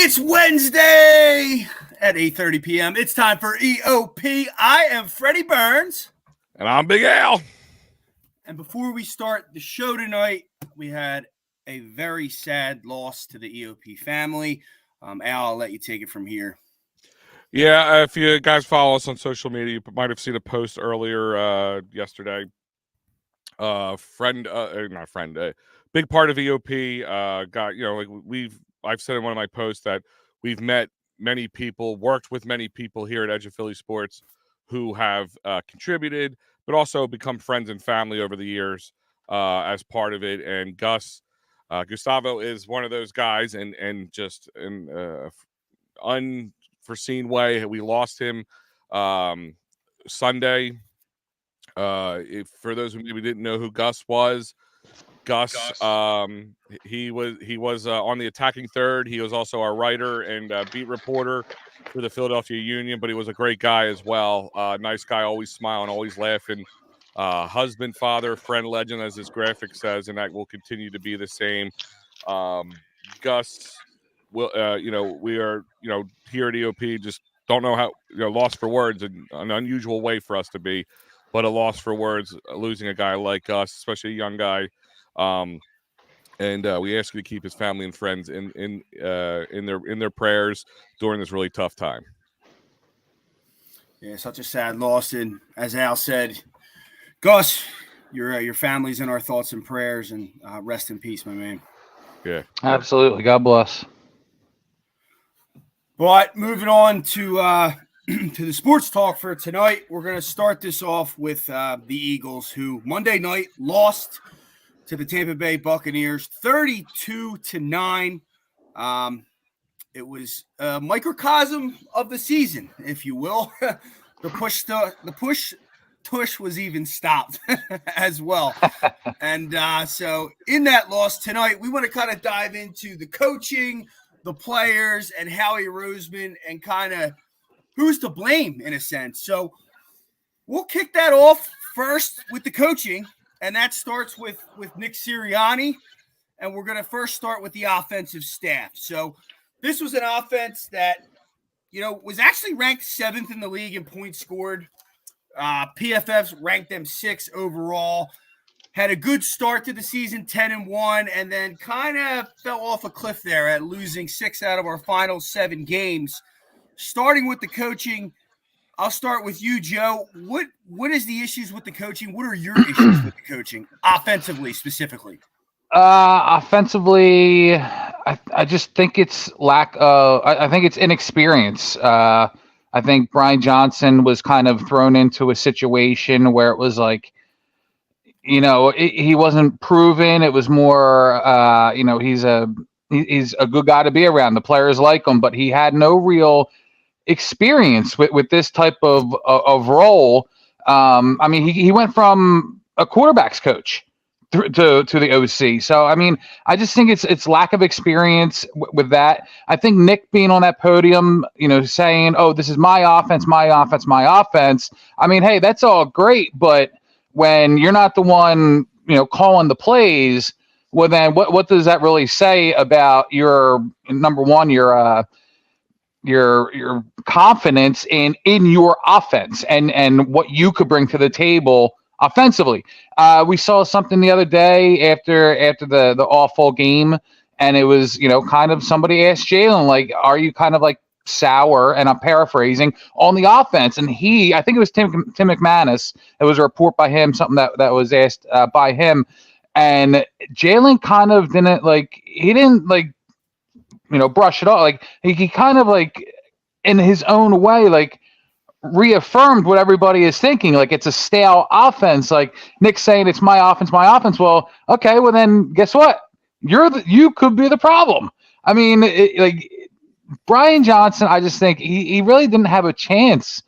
It's Wednesday at 8:30 p.m. It's time for EoP. I am Freddie Burns. And I'm Big Al. And before we start the show tonight, we had a very sad loss to the EoP family. Al, I'll let you take it from here. Yeah, if you guys follow us on social media, you might have seen a post earlier yesterday. Big part of EoP got, I've said in one of my posts that we've met many people, worked with many people here at Edge of Philly Sports who have contributed, but also become friends and family over the years as part of it. And Gustavo is one of those guys, and just in unforeseen way, we lost him Sunday. For those who maybe didn't know who Gus was, he was on the attacking third. He was also our writer and beat reporter for the Philadelphia Union, but he was a great guy as well. Nice guy, always smiling, always laughing. Husband, father, friend, legend, as his graphic says, and that will continue to be the same. Gus will, we are, here at EoP, just don't know how, lost for words, in an unusual way for us to be, but a loss for words, losing a guy like us, especially a young guy. And we ask you to keep his family and friends in their prayers during this really tough time. Yeah, such a sad loss, and as Al said, Gus, your family's in our thoughts and prayers, and rest in peace, my man. Yeah, absolutely. God bless. But moving on to the sports talk for tonight, we're going to start this off with the Eagles, who Monday night lost to the Tampa Bay Buccaneers 32-9. It was a microcosm of the season, if you will. The push was even stopped as well. And so in that loss tonight, we want to kind of dive into the coaching, the players, and Howie Roseman, and kind of who's to blame in a sense. So we'll kick that off first with the coaching. And that starts with Nick Sirianni, and we're going to first start with the offensive staff. So this was an offense that, was actually ranked 7th in the league in points scored. PFF ranked them 6th overall. Had a good start to the season, 10-1, and then kind of fell off a cliff there at losing 6 out of our final 7 games. Starting with the coaching, I'll start with you, Joe. What is the issues with the coaching? What are your issues with the coaching, offensively specifically? Offensively, I just think it's lack of. I think it's inexperience. I think Brian Johnson was kind of thrown into a situation where it was like, he wasn't proven. It was more, he's a good guy to be around. The players like him, but he had no real experience with this type of role. He went from a quarterback's coach to the OC. So, I just think it's lack of experience with that. I think Nick being on that podium, saying, "Oh, this is my offense, my offense, my offense." Hey, that's all great, but when you're not the one, calling the plays, well, then what does that really say about your number one, your confidence in your offense and what you could bring to the table offensively? We saw something the other day after the awful game, and it was, kind of somebody asked Jalen, like, are you kind of like sour, and I'm paraphrasing, on the offense? And I think it was Tim McManus. It was a report by him, something that was asked by him. And Jalen kind of didn't brush it off. Like he kind of like in his own way, like reaffirmed what everybody is thinking. Like it's a stale offense. Like Nick's saying it's my offense, my offense. Well, okay, well then guess what? You could be the problem. Brian Johnson, I just think he really didn't have a chance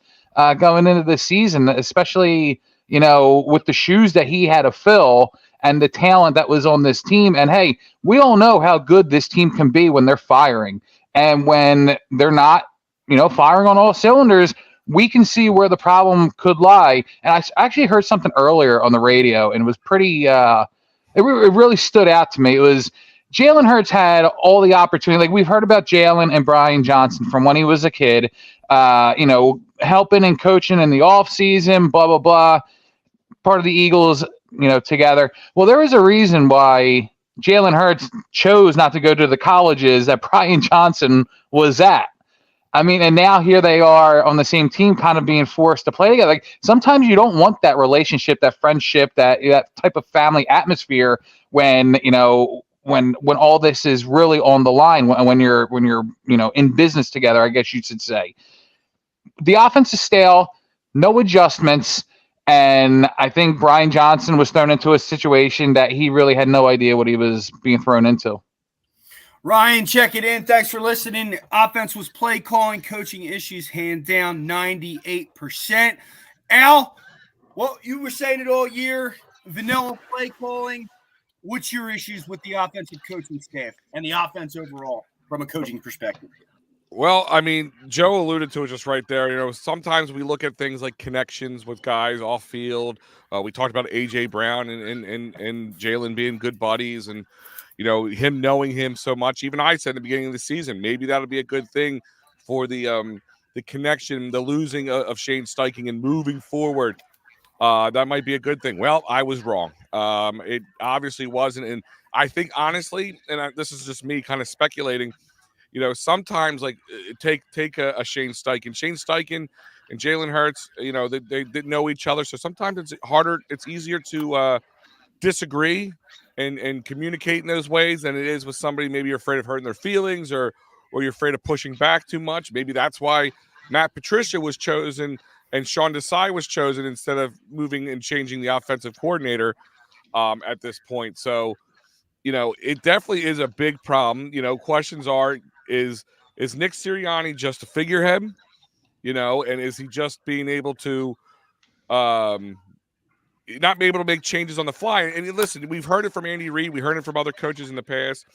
going into the season, especially, with the shoes that he had to fill and the talent that was on this team. And hey, we all know how good this team can be when they're firing. And when they're not, firing on all cylinders, we can see where the problem could lie. And I actually heard something earlier on the radio, and it was pretty, it really stood out to me. It was, Jalen Hurts had all the opportunity. Like, we've heard about Jalen and Brian Johnson from when he was a kid, helping and coaching in the offseason, blah, blah, blah, part of the Eagles, together. Well, there was a reason why Jalen Hurts chose not to go to the colleges that Brian Johnson was at. I mean, and now here they are on the same team, kind of being forced to play together. Like, sometimes you don't want that relationship, that friendship, that type of family atmosphere when all this is really on the line. When you're in business together, I guess you should say. The offense is stale, no adjustments, and I think Brian Johnson was thrown into a situation that he really had no idea what he was being thrown into. Ryan, check it in. Thanks for listening. The offense was play calling, coaching issues, hand down 98%. Al, well, you were saying it all year, vanilla play calling. What's your issues with the offensive coaching staff and the offense overall from a coaching perspective? Well, I mean, Joe alluded to it just right there. Sometimes we look at things like connections with guys off field. We talked about A.J. Brown and Jalen being good buddies, and him knowing him so much. Even I said at the beginning of the season, maybe that'll be a good thing for the connection, the losing of Shane Steichen and moving forward. That might be a good thing. Well, I was wrong. It obviously wasn't, and I think honestly, and this is just me kind of speculating. Sometimes like take a Shane Steichen. Shane Steichen and Jalen Hurts, they didn't know each other, so sometimes it's harder. It's easier to disagree and communicate in those ways than it is with somebody maybe you're afraid of hurting their feelings or you're afraid of pushing back too much. Maybe that's why Matt Patricia was chosen and Sean Desai was chosen instead of moving and changing the offensive coordinator at this point. So, it definitely is a big problem. Questions are, is Nick Sirianni just a figurehead? And is he just being able to not be able to make changes on the fly? And listen, we've heard it from Andy Reid. We heard it from other coaches in the past.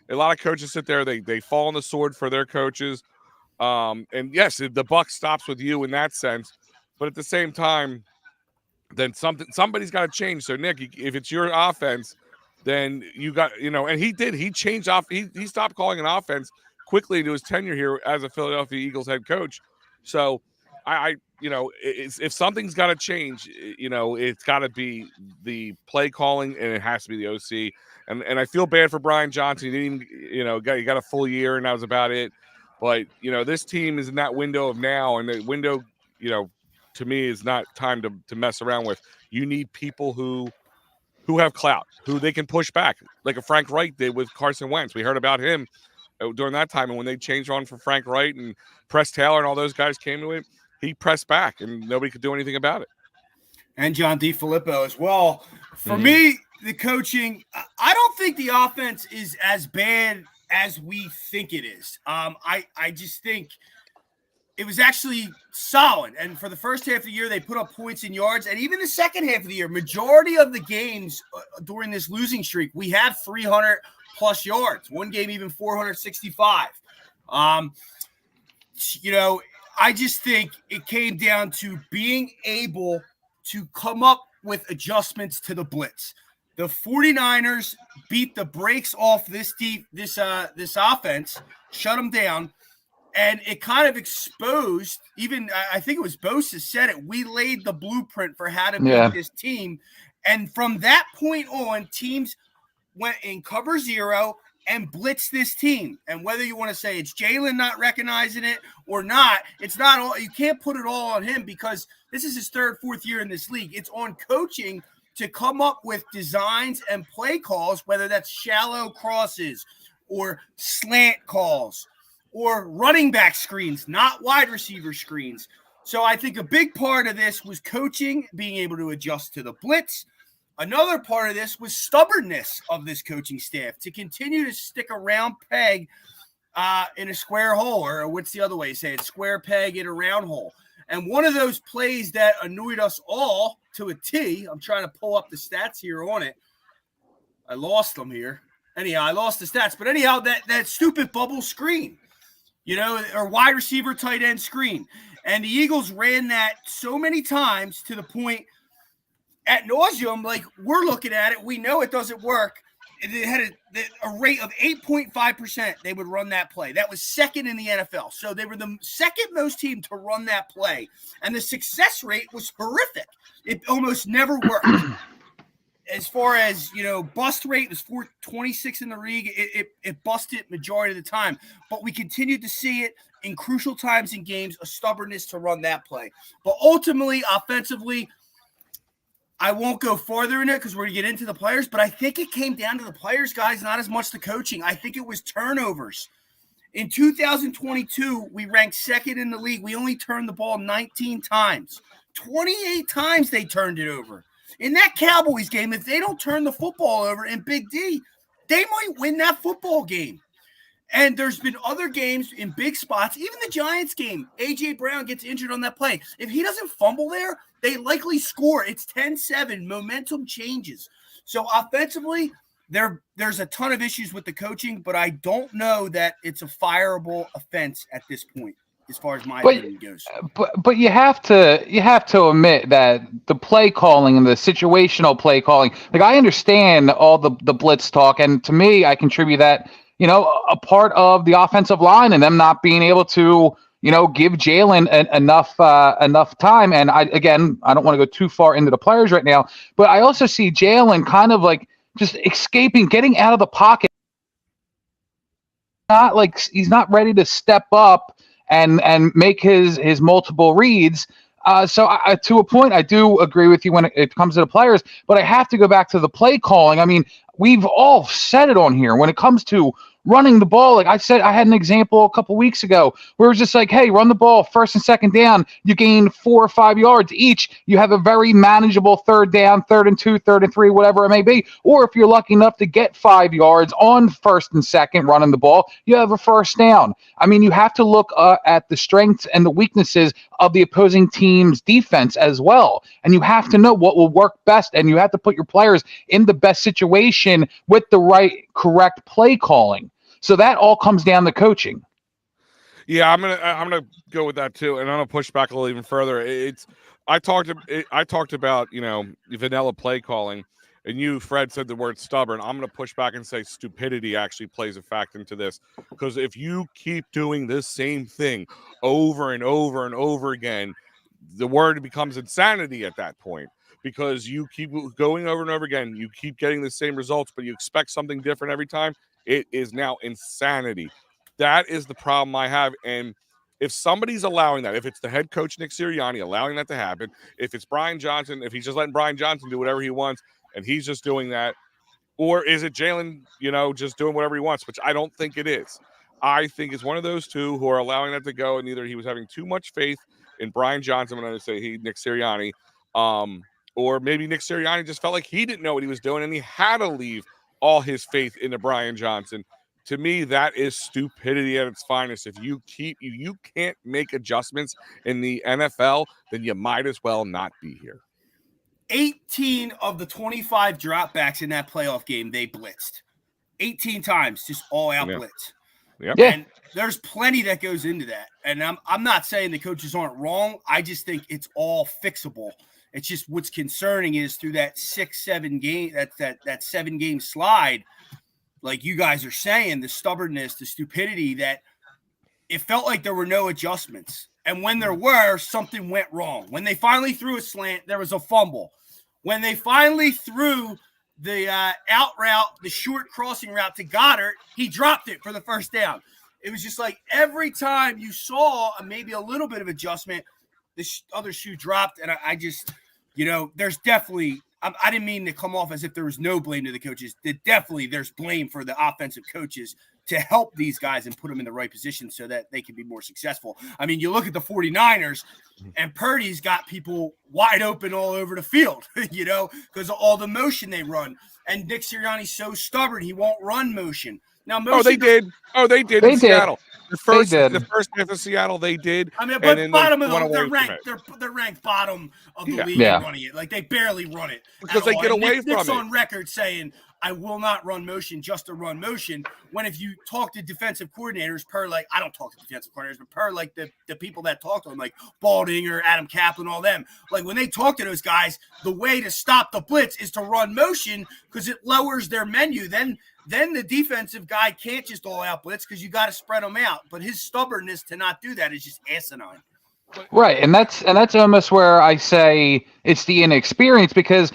A lot of coaches sit there, they fall on the sword for their coaches. And yes, the buck stops with you in that sense. But at the same time, then somebody's got to change. So Nick, if it's your offense, then you got, and he changed off. He stopped calling an offense quickly into his tenure here as a Philadelphia Eagles head coach. So if something's got to change, it's got to be the play calling, and it has to be the OC. And I feel bad for Brian Johnson. He didn't even, he got a full year, and that was about it. But this team is in that window of now, and the window, to me, is not time to mess around with. You need people who have clout, who they can push back, like a Frank Reich did with Carson Wentz. We heard about him during that time, and when they changed on for Frank Reich and Press Taylor and all those guys came to it, he pressed back, and nobody could do anything about it. And John DeFilippo as well. For me, the coaching, I don't think the offense is as bad as we think it is. I just think it was actually solid. And for the first half of the year, they put up points and yards. And even the second half of the year, majority of the games during this losing streak, we had 300-plus yards. One game even 465. I just think it came down to being able to come up with adjustments to the blitz. The 49ers beat the brakes off this offense, shut them down, and it kind of exposed, even I think it was Bosa said it, we laid the blueprint for how to beat this team. And from that point on, teams went in cover zero and blitz this team. And whether you want to say it's Jalen not recognizing it or not, it's not all. You can't put it all on him because this is his third, fourth year in this league. It's on coaching to come up with designs and play calls, whether that's shallow crosses or slant calls or running back screens, not wide receiver screens. So I think a big part of this was coaching, being able to adjust to the blitz. Another part of this was stubbornness of this coaching staff to continue to stick a round peg in a square hole, or what's the other way to say it? Square peg in a round hole. And one of those plays that annoyed us all to a T, I'm trying to pull up the stats here on it. I lost them here. Anyhow, I lost the stats. But anyhow, that stupid bubble screen, or wide receiver tight end screen. And the Eagles ran that so many times to the point ad nauseum, like we're looking at it, we know it doesn't work. they had a rate of 8.5%. They would run that play. That was second in the NFL. So they were the second most team to run that play. And the success rate was horrific. It almost never worked. As far as, bust rate was 426 in the league. It busted majority of the time. But we continued to see it in crucial times in games, a stubbornness to run that play. But ultimately, offensively, I won't go farther in it because we're going to get into the players, but I think it came down to the players, guys, not as much the coaching. I think it was turnovers. In 2022, we ranked second in the league. We only turned the ball 19 times. 28 times they turned it over. In that Cowboys game, if they don't turn the football over in Big D, they might win that football game. And there's been other games in big spots, even the Giants game. A.J. Brown gets injured on that play. If he doesn't fumble there, they likely score. It's 10-7. Momentum changes. So offensively, there's a ton of issues with the coaching, but I don't know that it's a fireable offense at this point, as far as my opinion goes. But you have to admit that the play calling and the situational play calling, like I understand all the blitz talk, and to me, I contribute that, a part of the offensive line and them not being able to, give Jalen enough time. And I don't want to go too far into the players right now, but I also see Jalen kind of like just escaping, getting out of the pocket. Not like he's not ready to step up and make his multiple reads. So to a point, I do agree with you when it comes to the players, but I have to go back to the play calling. I mean, we've all said it on here when it comes to running the ball. Like I said, I had an example a couple weeks ago where it was just like, hey, run the ball first and second down. You gain 4 or 5 yards each. You have a very manageable third down, 3rd and 2, 3rd and 3, whatever it may be. Or if you're lucky enough to get 5 yards on first and second running the ball, you have a first down. I mean, you have to look at the strengths and the weaknesses of the opposing team's defense as well. And you have to know what will work best. And you have to put your players in the best situation with the right, correct play calling. So that all comes down to coaching. Yeah, I'm gonna go with that too, and I'm gonna push back a little even further. I talked about vanilla play calling, and you, Fred, said the word stubborn. I'm gonna push back and say stupidity actually plays a factor into this, because if you keep doing this same thing over and over and over again, the word becomes insanity at that point. Because you keep going over and over again, you keep getting the same results, but you expect something different every time. It is now insanity. That is the problem I have. And if somebody's allowing that, if it's the head coach, Nick Sirianni, allowing that to happen, if it's Brian Johnson, if he's just letting Brian Johnson do whatever he wants and he's just doing that, or is it Jalen, just doing whatever he wants, which I don't think it is. I think it's one of those two who are allowing that to go, and either he was having too much faith in Brian Johnson, when I say Nick Sirianni, or maybe Nick Sirianni just felt like he didn't know what he was doing and he had to leave all his faith into Brian Johnson. To me, that is stupidity at its finest. If you can't make adjustments in the NFL, then you might as well not be here. 18 of the 25 dropbacks in that playoff game, they blitzed. 18 times, just all-out blitz. Yep. And there's plenty that goes into that. And I'm not saying the coaches aren't wrong. I just think it's all fixable. It's just what's concerning is through that 6-7 game, that 7-game slide, like you guys are saying, the stubbornness, the stupidity, that it felt like there were no adjustments. And when there were, something went wrong. When they finally threw a slant, there was a fumble. When they finally threw the out route, the short crossing route to Goddard, he dropped it for the first down. It was just like every time you saw maybe a little bit of adjustment, the other shoe dropped. And I just, there's definitely, I didn't mean to come off as if there was no blame to the coaches. There's blame for the offensive coaches to help these guys and put them in the right position so that they can be more successful. I mean, you look at the 49ers, and Purdy's got people wide open all over the field, because of all the motion they run. And Nick Sirianni's so stubborn, he won't run motion. Now, they did in Seattle. The first half of Seattle, they did. I mean, but bottom of they're ranked bottom of the league running it. Like, they barely run it. Because they get away from it. Nick's on record saying, I will not run motion just to run motion. When if you talk to defensive coordinators I don't talk to defensive coordinators, but like the people that talk to them, like Balding or Adam Kaplan, all them, like when they talk to those guys, the way to stop the blitz is to run motion because it lowers their menu. Then the defensive guy can't just all out blitz because you got to spread them out. But his stubbornness to not do that is just asinine. Right, and that's almost where I say it's the inexperience, because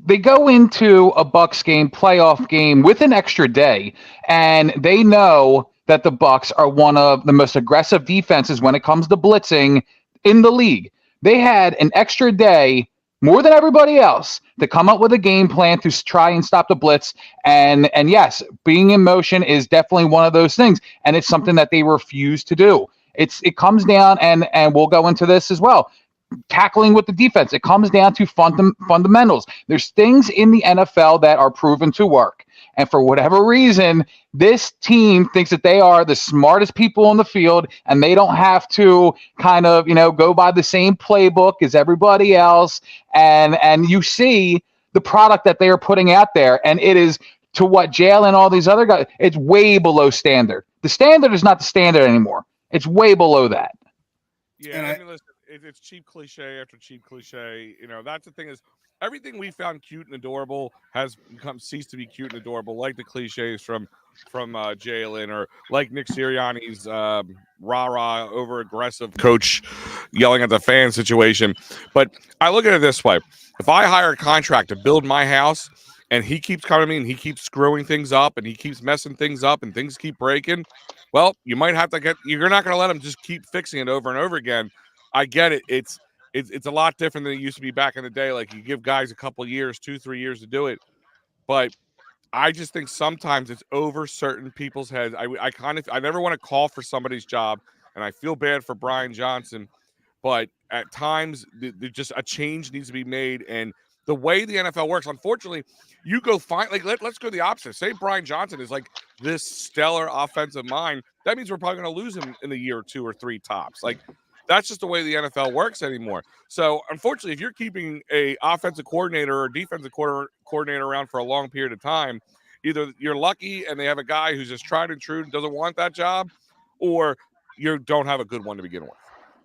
they go into a Bucks game, playoff game, with an extra day, and they know that the Bucks are one of the most aggressive defenses when it comes to blitzing in the league. They had an extra day, more than everybody else, to come up with a game plan to try and stop the blitz. And yes, being in motion is definitely one of those things, and it's something that they refuse to do. It comes down, and we'll go into this as well, tackling with the defense. It comes down to fundamentals. There's things in the NFL that are proven to work. And for whatever reason, this team thinks that they are the smartest people on the field, and they don't have to kind of, go by the same playbook as everybody else. And you see the product that they are putting out there, and it is, to what Jalen and all these other guys, it's way below standard. The standard is not the standard anymore. It's way below that. Yeah, listen, it's cheap cliche after cheap cliche. That's the thing, is everything we found cute and adorable has ceased to be cute and adorable, like the cliches from Jalen, or like Nick Sirianni's rah-rah, over-aggressive coach yelling at the fan situation. But I look at it this way. If I hire a contract to build my house, and he keeps coming to me and he keeps screwing things up and he keeps messing things up and things keep breaking, well, you might have to you're not going to let him just keep fixing it over and over again. I get it. It's a lot different than it used to be back in the day. Like, you give guys a couple years, 2-3 years to do it. But I just think sometimes it's over certain people's heads. I never want to call for somebody's job, and I feel bad for Brian Johnson, but at times just a change needs to be made. And the way the NFL works, unfortunately, you go find, like, let's go the opposite. Say Brian Johnson is like this stellar offensive mind. That means we're probably going to lose him in a year or 2 or 3 tops. Like, that's just the way the NFL works anymore. So, unfortunately, if you're keeping a offensive coordinator or defensive coordinator around for a long period of time, either you're lucky and they have a guy who's just tried and true and doesn't want that job, or you don't have a good one to begin with.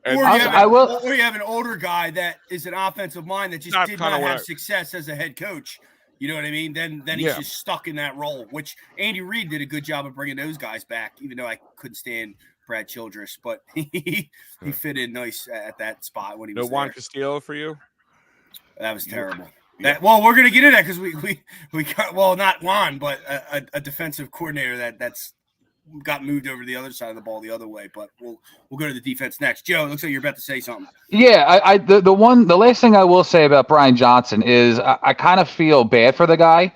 Or you have an older guy that is an offensive mind that just did not have success as a head coach. You know what I mean? Then he's just stuck in that role, which Andy Reid did a good job of bringing those guys back, even though I couldn't stand Brad Childress, but he fit in nice at that spot when he was there. Juan Castillo for you? That was terrible. Yeah. We're going to get into that because we got, not Juan, but a defensive coordinator that's got moved over to the other side of the ball the other way. But we'll go to the defense next. Joe, it looks like you're about to say something. Yeah, the last thing I will say about Brian Johnson is I kind of feel bad for the guy.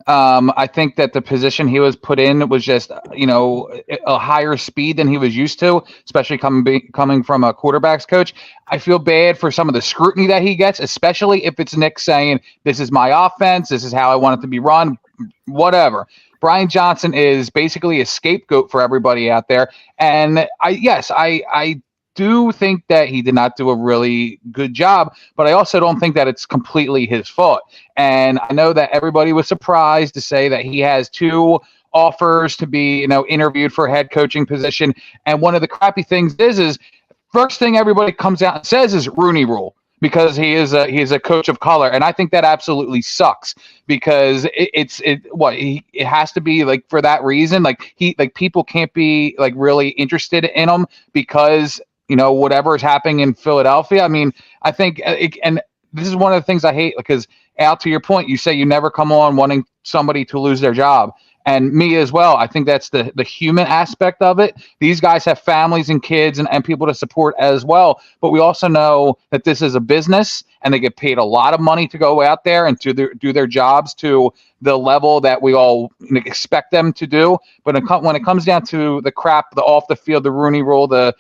I think that the position he was put in was just, a higher speed than he was used to, especially coming from a quarterback's coach. I feel bad for some of the scrutiny that he gets, especially if it's Nick saying, this is my offense, this is how I want it to be run, whatever. Brian Johnson is basically a scapegoat for everybody out there. And I do think that he did not do a really good job, but I also don't think that it's completely his fault. And I know that everybody was surprised to say that he has 2 offers to be, interviewed for a head coaching position. And one of the crappy things is first thing everybody comes out and says is Rooney Rule, because he is a coach of color. And I think that absolutely sucks, because it has to be like for that reason, people can't be like really interested in him because, whatever is happening in Philadelphia. I mean, I think, and this is one of the things I hate, because Al, to your point, you say you never come on wanting somebody to lose their job. And me as well. I think that's the human aspect of it. These guys have families and kids and people to support as well. But we also know that this is a business, and they get paid a lot of money to go out there and to do their jobs to the level that we all expect them to do. But when it comes down to the crap, the off the field, the Rooney Rule, the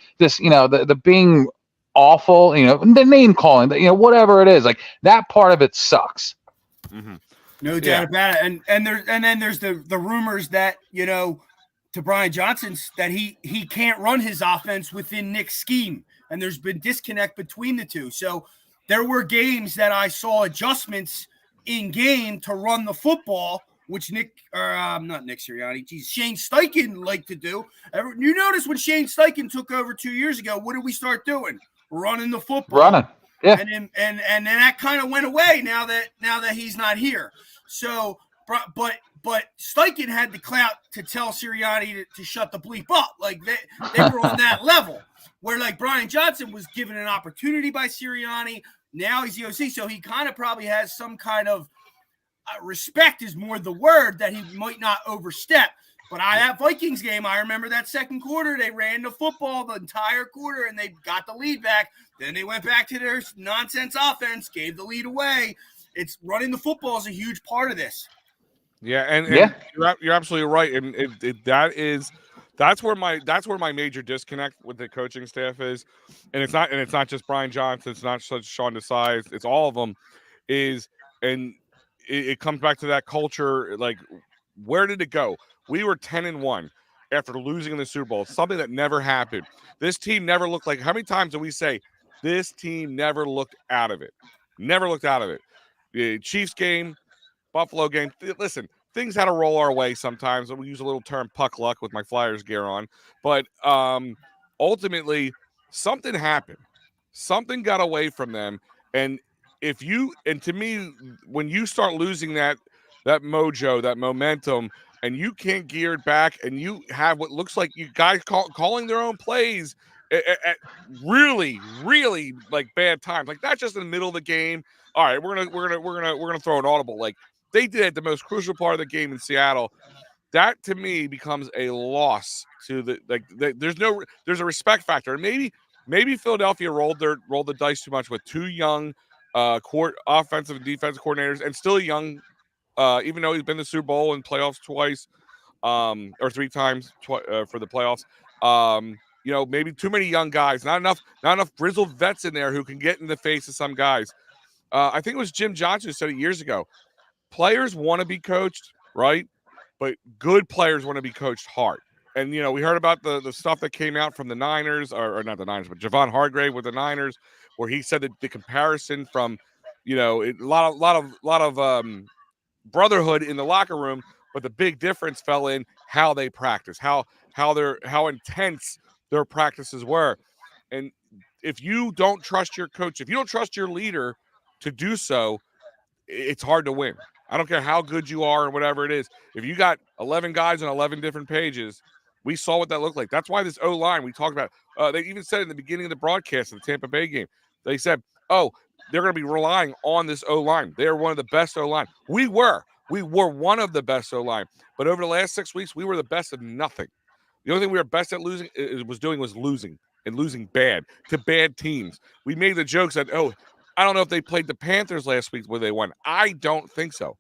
being awful, the name calling, whatever it is, like that part of it sucks. Mm-hmm. No doubt about it. And then there's the rumors that, to Brian Johnson's, that he can't run his offense within Nick's scheme. And there's been disconnect between the two. So there were games that I saw adjustments in game to run the football which not Nick Sirianni, Shane Steichen liked to do. You notice when Shane Steichen took over 2 years ago, what did we start doing? Running the football. Running. Yeah. And then that kind of went away now that he's not here. So, but Steichen had the clout to tell Sirianni to shut the bleep up. Like they were on that level where like Brian Johnson was given an opportunity by Sirianni. Now he's the OC, so he kind of probably has some kind of respect is more the word that he might not overstep. But that Vikings game, I remember that second quarter, they ran the football the entire quarter and they got the lead back. Then they went back to their nonsense offense, gave the lead away. It's running the football is a huge part of this. Yeah, and you're absolutely right, and that's where my major disconnect with the coaching staff is, and it's not just Brian Johnson, it's not just Sean Desai, it's all of them. It comes back to that culture. Like, where did it go? We were 10-1 after losing in the Super Bowl, something that never happened. This team never looked like. How many times do we say this team never looked out of it? Never looked out of it. The Chiefs game. Buffalo game. Listen, things had to roll our way sometimes. We use a little term puck luck with my Flyers gear on. But ultimately, something happened. Something got away from them. And to me, when you start losing that mojo, that momentum, and you can't gear it back, and you have what looks like you guys calling their own plays at really, really like bad times, like not just in the middle of the game. All right, we're gonna throw an audible like they did at the most crucial part of the game in Seattle. That to me becomes a loss to there's a respect factor, and maybe Philadelphia rolled the dice too much with two young offensive and defensive coordinators, and still young, even though he's been to the Super Bowl and playoffs twice, or three times for the playoffs. Maybe too many young guys, not enough grizzled vets in there who can get in the face of some guys. I think it was Jim Johnson who said it years ago. Players want to be coached, right? But good players want to be coached hard. And, we heard about the stuff that came out from the Niners, or not the Niners, but Javon Hargrave with the Niners, where he said that the comparison from, a lot of brotherhood in the locker room, but the big difference fell in how they practice, how intense their practices were. And if you don't trust your coach, if you don't trust your leader to do so, it's hard to win. I don't care how good you are or whatever it is. If you got 11 guys on 11 different pages, we saw what that looked like. That's why this O-line we talked about, they even said in the beginning of the broadcast of the Tampa Bay game, they said, they're going to be relying on this O-line. They're one of the best O-line. We were one of the best O-line. But over the last 6 weeks, we were the best of nothing. The only thing we were best at losing was losing, and losing bad to bad teams. We made the jokes that, I don't know if they played the Panthers last week where they won. I don't think so.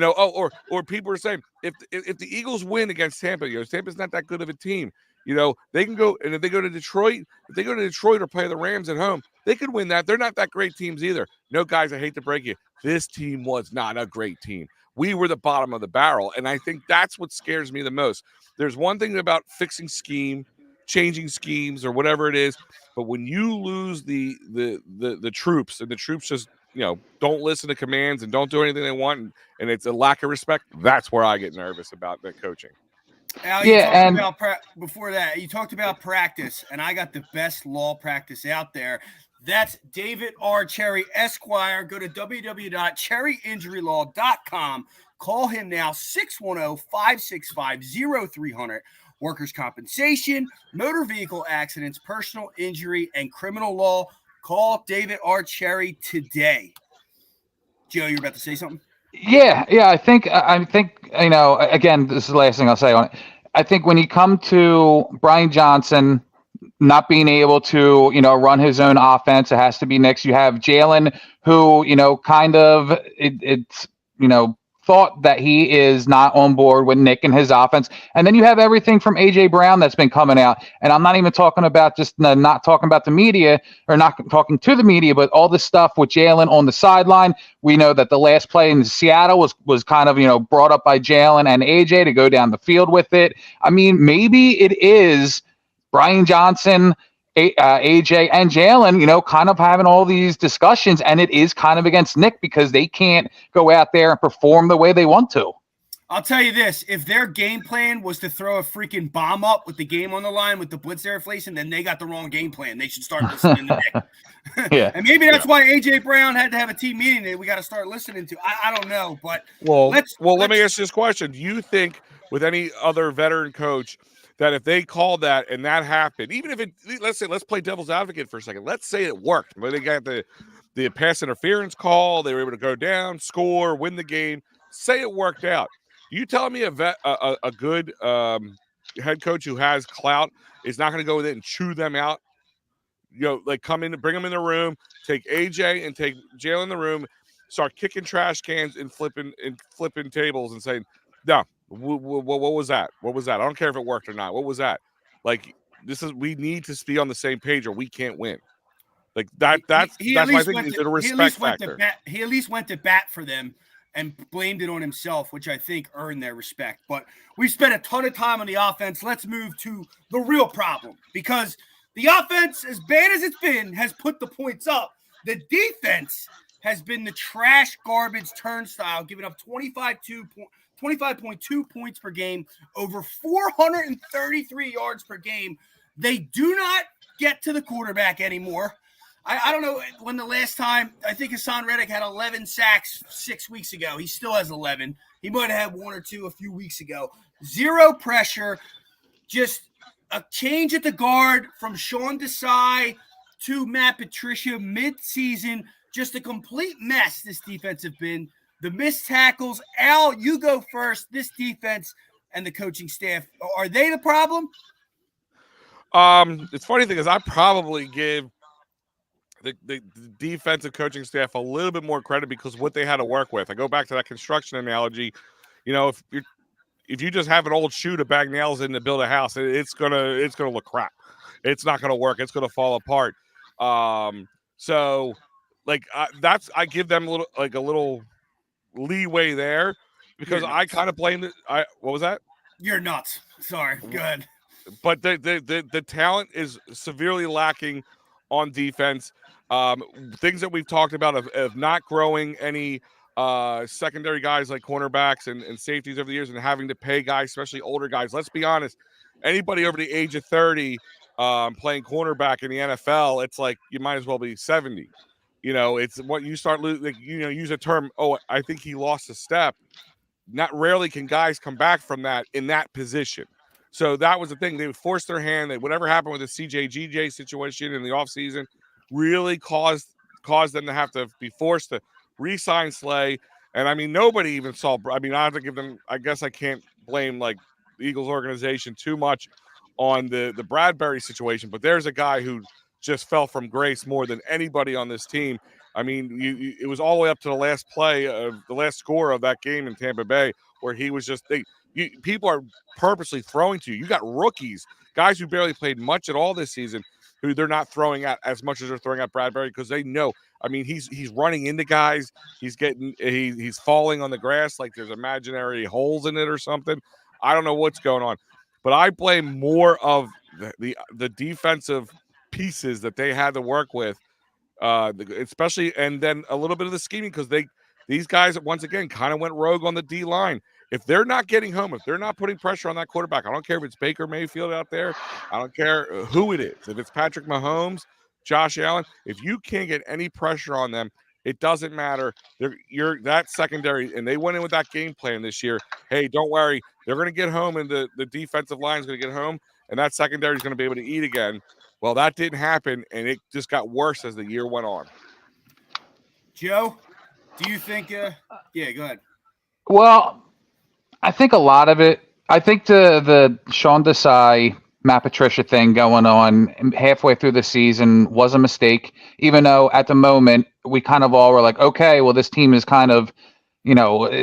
Or people are saying if the Eagles win against Tampa, Tampa's not that good of a team. They can go, and if they go to Detroit, or play the Rams at home, they could win that. They're not that great teams either. No, guys, I hate to break you. This team was not a great team. We were the bottom of the barrel, and I think that's what scares me the most. There's one thing about fixing scheme, changing schemes, or whatever it is, but when you lose the troops, and the troops just don't listen to commands and don't do anything they want, and it's a lack of respect, that's where I get nervous about the coaching. Al, before that, you talked about practice, and I got the best law practice out there. That's David R. Cherry, Esquire. Go to www.cherryinjurylaw.com. Call him now, 610-565-0300. Workers' compensation, motor vehicle accidents, personal injury, and criminal law. Call David R. Cherry today. Joe, you're about to say something? Yeah. I think, again, this is the last thing I'll say on it. I think when you come to Brian Johnson not being able to, run his own offense, it has to be next. You have Jalen, who, thought that he is not on board with Nick and his offense. And then you have everything from A.J. Brown that's been coming out. And I'm not even talking about just not talking about the media, or not talking to the media, but all this stuff with Jalen on the sideline. We know that the last play in Seattle was kind of, brought up by Jalen and A.J. to go down the field with it. I mean, maybe it is Brian Johnson, AJ, and Jalen, kind of having all these discussions, and it is kind of against Nick because they can't go out there and perform the way they want to. I'll tell you this: if their game plan was to throw a freaking bomb up with the game on the line with the blitz they're facing, then they got the wrong game plan. They should start listening to Nick. Yeah. And maybe that's why AJ Brown had to have a team meeting that we got to start listening to. I don't know, but let me ask you this question: do you think with any other veteran coach that if they called that and that happened, even if let's play devil's advocate for a second, let's say it worked, but they got the pass interference call, they were able to go down, score, win the game, say it worked out. You telling me a good head coach who has clout is not going to go with it and chew them out? Like come in, bring them in the room, take AJ and take Jalen in the room, start kicking trash cans and flipping tables and saying, no, what was that? What was that? I don't care if it worked or not. What was that? Like we need to be on the same page or we can't win. Like that's my thing. Is it a respect factor? He at least went to bat for them and blamed it on himself, which I think earned their respect. But we spent a ton of time on the offense. Let's move to the real problem, because the offense, as bad as it's been, has put the points up. The defense has been the trash garbage turnstile, giving up 25.2 points per game, over 433 yards per game. They do not get to the quarterback anymore. I don't know when the last time, I think Hassan Reddick had 11 sacks 6 weeks ago. He still has 11. He might have had 1 or 2 a few weeks ago. Zero pressure, just a change at the guard from Sean Desai to Matt Patricia mid-season. Just a complete mess this defense has been. The missed tackles. Al, you go first. This defense and the coaching staff, are they the problem? It's funny thing is I probably give the defensive coaching staff a little bit more credit because what they had to work with. I go back to that construction analogy. If you just have an old shoe to bang nails in to build a house, it's gonna look crap. It's not gonna work. It's gonna fall apart. So like I give them a little leeway there because I kind of blamed it. What was that? You're nuts. Sorry. Good. But the talent is severely lacking on defense. Things that we've talked about of not growing any secondary guys like cornerbacks and safeties over the years and having to pay guys, especially older guys. Let's be honest, anybody over the age of 30 playing cornerback in the NFL, it's like you might as well be 70. It's what you start losing. Use a term. Oh, I think he lost a step. Not rarely can guys come back from that in that position. So that was the thing. They would force their hand. Whatever happened with the CJ situation in the offseason really caused them to have to be forced to re-sign Slay. And I mean, nobody even saw. I mean, I have to give them. I guess I can't blame the Eagles organization too much on the Bradbury situation. But there's a guy who just fell from grace more than anybody on this team. I mean, it was all the way up to the last play of the last score of that game in Tampa Bay, where he was just people are purposely throwing to you. You got rookies, guys who barely played much at all this season, who they're not throwing at as much as they're throwing at Bradbury because they know. I mean, he's running into guys. He's falling on the grass like there's imaginary holes in it or something. I don't know what's going on, but I blame more of the defensive pieces that they had to work with, especially, and then a little bit of the scheming because these guys once again kind of went rogue on the D line. If they're not getting home, if they're not putting pressure on that quarterback, I don't care if it's Baker Mayfield out there. I don't care who it is. If it's Patrick Mahomes, Josh Allen, if you can't get any pressure on them, it doesn't matter. You're that secondary, and they went in with that game plan this year. Hey, don't worry. They're going to get home, and the defensive line is going to get home, and that secondary is going to be able to eat again. Well, that didn't happen, and it just got worse as the year went on. Joe, do you think yeah, go ahead. Well, I think a lot of it, I think the Sean Desai, Matt Patricia thing going on halfway through the season was a mistake, even though at the moment we kind of all were like, okay, well, this team is kind of,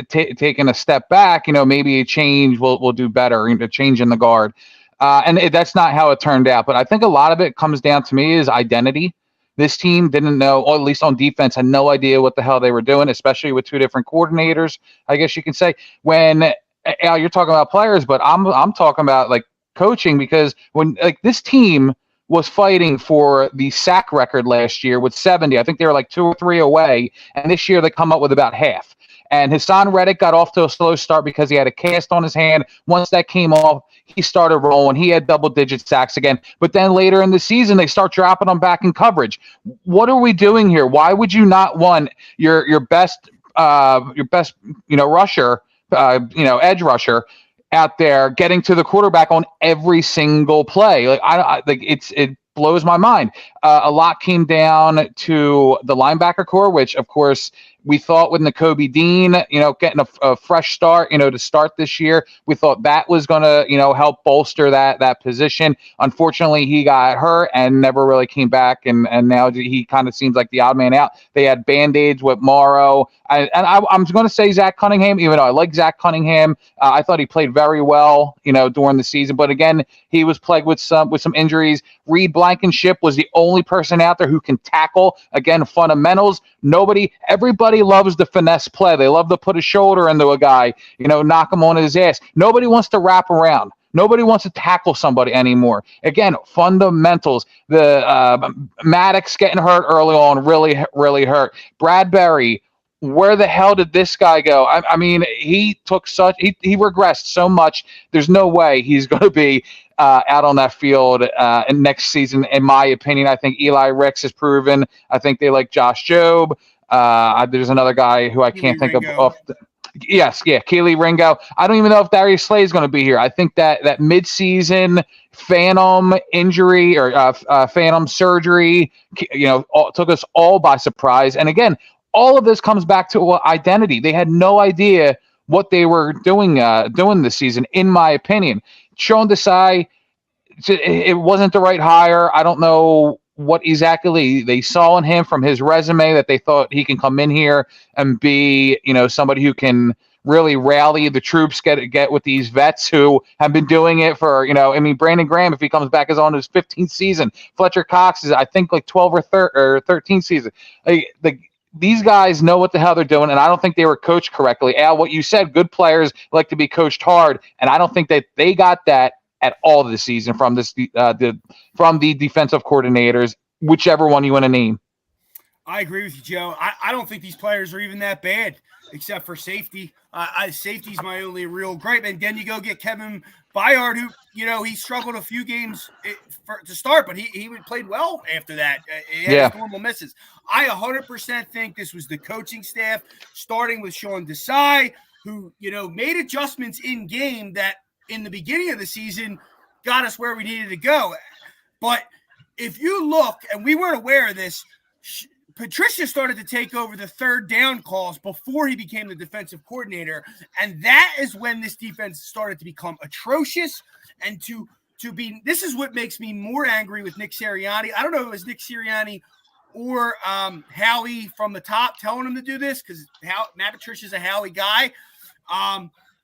taking a step back, maybe a change will do better, a change in the guard. And that's not how it turned out. But I think a lot of it comes down to me is identity. This team didn't know, or at least on defense, had no idea what the hell they were doing, especially with two different coordinators, I guess you can say. When Al, you're talking about players, but I'm talking about coaching, because when this team was fighting for the sack record last year with 70, I think they were 2 or 3 away, and this year they come up with about half. And Hassan Reddick got off to a slow start because he had a cast on his hand. Once that came off, he started rolling. He had double-digit sacks again. But then later in the season, they start dropping him back in coverage. What are we doing here? Why would you not want your best rusher, edge rusher out there getting to the quarterback on every single play? It blows my mind. A lot came down to the linebacker core, which of course we thought with Nakobe Dean, getting a fresh start, to start this year, we thought that was going to, help bolster that position. Unfortunately, he got hurt and never really came back, and now he kind of seems like the odd man out. They had Band-Aids with Morrow, I'm going to say Zach Cunningham, even though I like Zach Cunningham. I thought he played very well, during the season, but again, he was plagued with some injuries. Reed Blankenship was the only person out there who can tackle. Again, fundamentals. Everybody loves the finesse play. They love to put a shoulder into a guy, knock him on his ass. Nobody wants to wrap around. Nobody wants to tackle somebody anymore. Again, fundamentals. The Maddox getting hurt early on really, really hurt. Bradbury, where the hell did this guy go? I mean, he regressed so much. There's no way he's going to be out on that field in next season, in my opinion. I think Eli Ricks has proven. I think they like Josh Jobe. There's another guy who I can't think of. Keely Ringo. I don't even know if Darius Slay is going to be here. I think that midseason phantom injury or phantom surgery, took us all by surprise. And again, all of this comes back to identity. They had no idea what they were doing this season, in my opinion. Sean Desai, it wasn't the right hire. I don't know what exactly they saw in him from his resume that they thought he can come in here and be, somebody who can really rally the troops, get with these vets who have been doing it for, Brandon Graham, if he comes back, is on his 15th season. Fletcher Cox is, I think, like 12 or 13 season. These guys know what the hell they're doing, and I don't think they were coached correctly. Al, what you said, good players like to be coached hard, and I don't think that they got that at all this season from the defensive coordinators, whichever one you want to name. I agree with you, Joe. I don't think these players are even that bad, except for safety. Safety's my only real gripe. And then you go get Kevin Byard, who, he struggled a few games to start, but he played well after that. He had his normal misses. I 100% think this was the coaching staff, starting with Sean Desai, who, made adjustments in game that in the beginning of the season got us where we needed to go. But if you look, and we weren't aware of this, Patricia started to take over the third down calls before he became the defensive coordinator. And that is when this defense started to become atrocious. And this is what makes me more angry with Nick Sirianni. I don't know if it was Nick Sirianni or Howie from the top telling him to do this, because Matt Patricia's a Howie guy.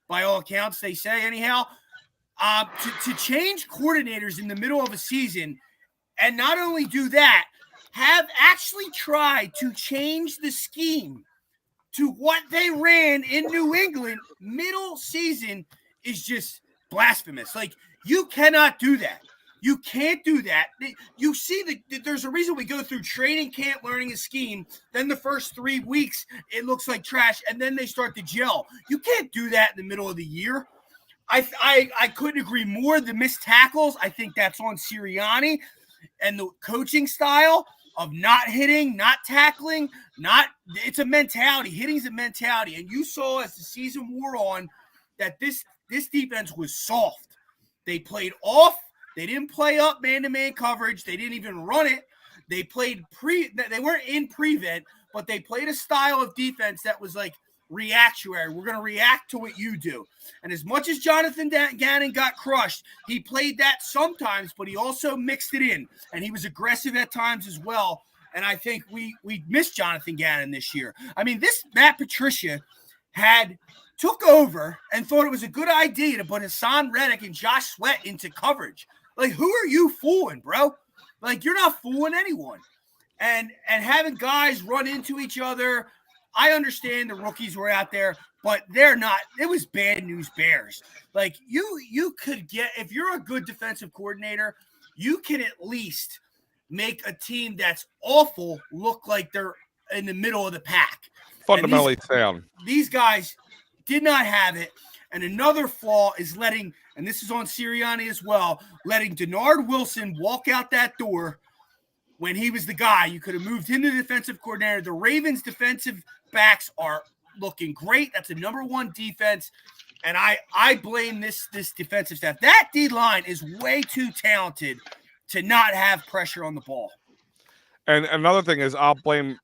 By all accounts, they say anyhow. To change coordinators in the middle of a season, and not only do that, have actually tried to change the scheme to what they ran in New England middle season is just blasphemous. Like, you cannot do that. You can't do that. You see that there's a reason we go through training camp learning a scheme. Then the first 3 weeks, it looks like trash, and then they start to gel. You can't do that in the middle of the year. I couldn't agree more. The missed tackles, I think that's on Sirianni, and the coaching style of not hitting, not tackling, it's a mentality. Hitting's a mentality. And you saw as the season wore on that this defense was soft. They played off. They didn't play up man-to-man coverage. They didn't even run it. They played they weren't in prevent, but they played a style of defense that was like reactionary. We're going to react to what you do. And as much as Jonathan Gannon got crushed, he played that sometimes, but he also mixed it in, and he was aggressive at times as well. And I think we missed Jonathan Gannon this year. I mean, this Matt Patricia took over and thought it was a good idea to put Hassan Reddick and Josh Sweat into coverage. Like, who are you fooling, bro? Like, you're not fooling anyone. And having guys run into each other, I understand the rookies were out there, but they're not. It was bad news bears. Like, you could get, if you're a good defensive coordinator, you can at least make a team that's awful look like they're in the middle of the pack. Fundamentally sound. These guys did not have it. And another flaw is letting, and this is on Sirianni as well, letting Denard Wilson walk out that door when he was the guy. You could have moved him to the defensive coordinator. The Ravens' defensive backs are looking great. That's the number one defense. And I blame this defensive staff. That D-line is way too talented to not have pressure on the ball. And another thing is I'll blame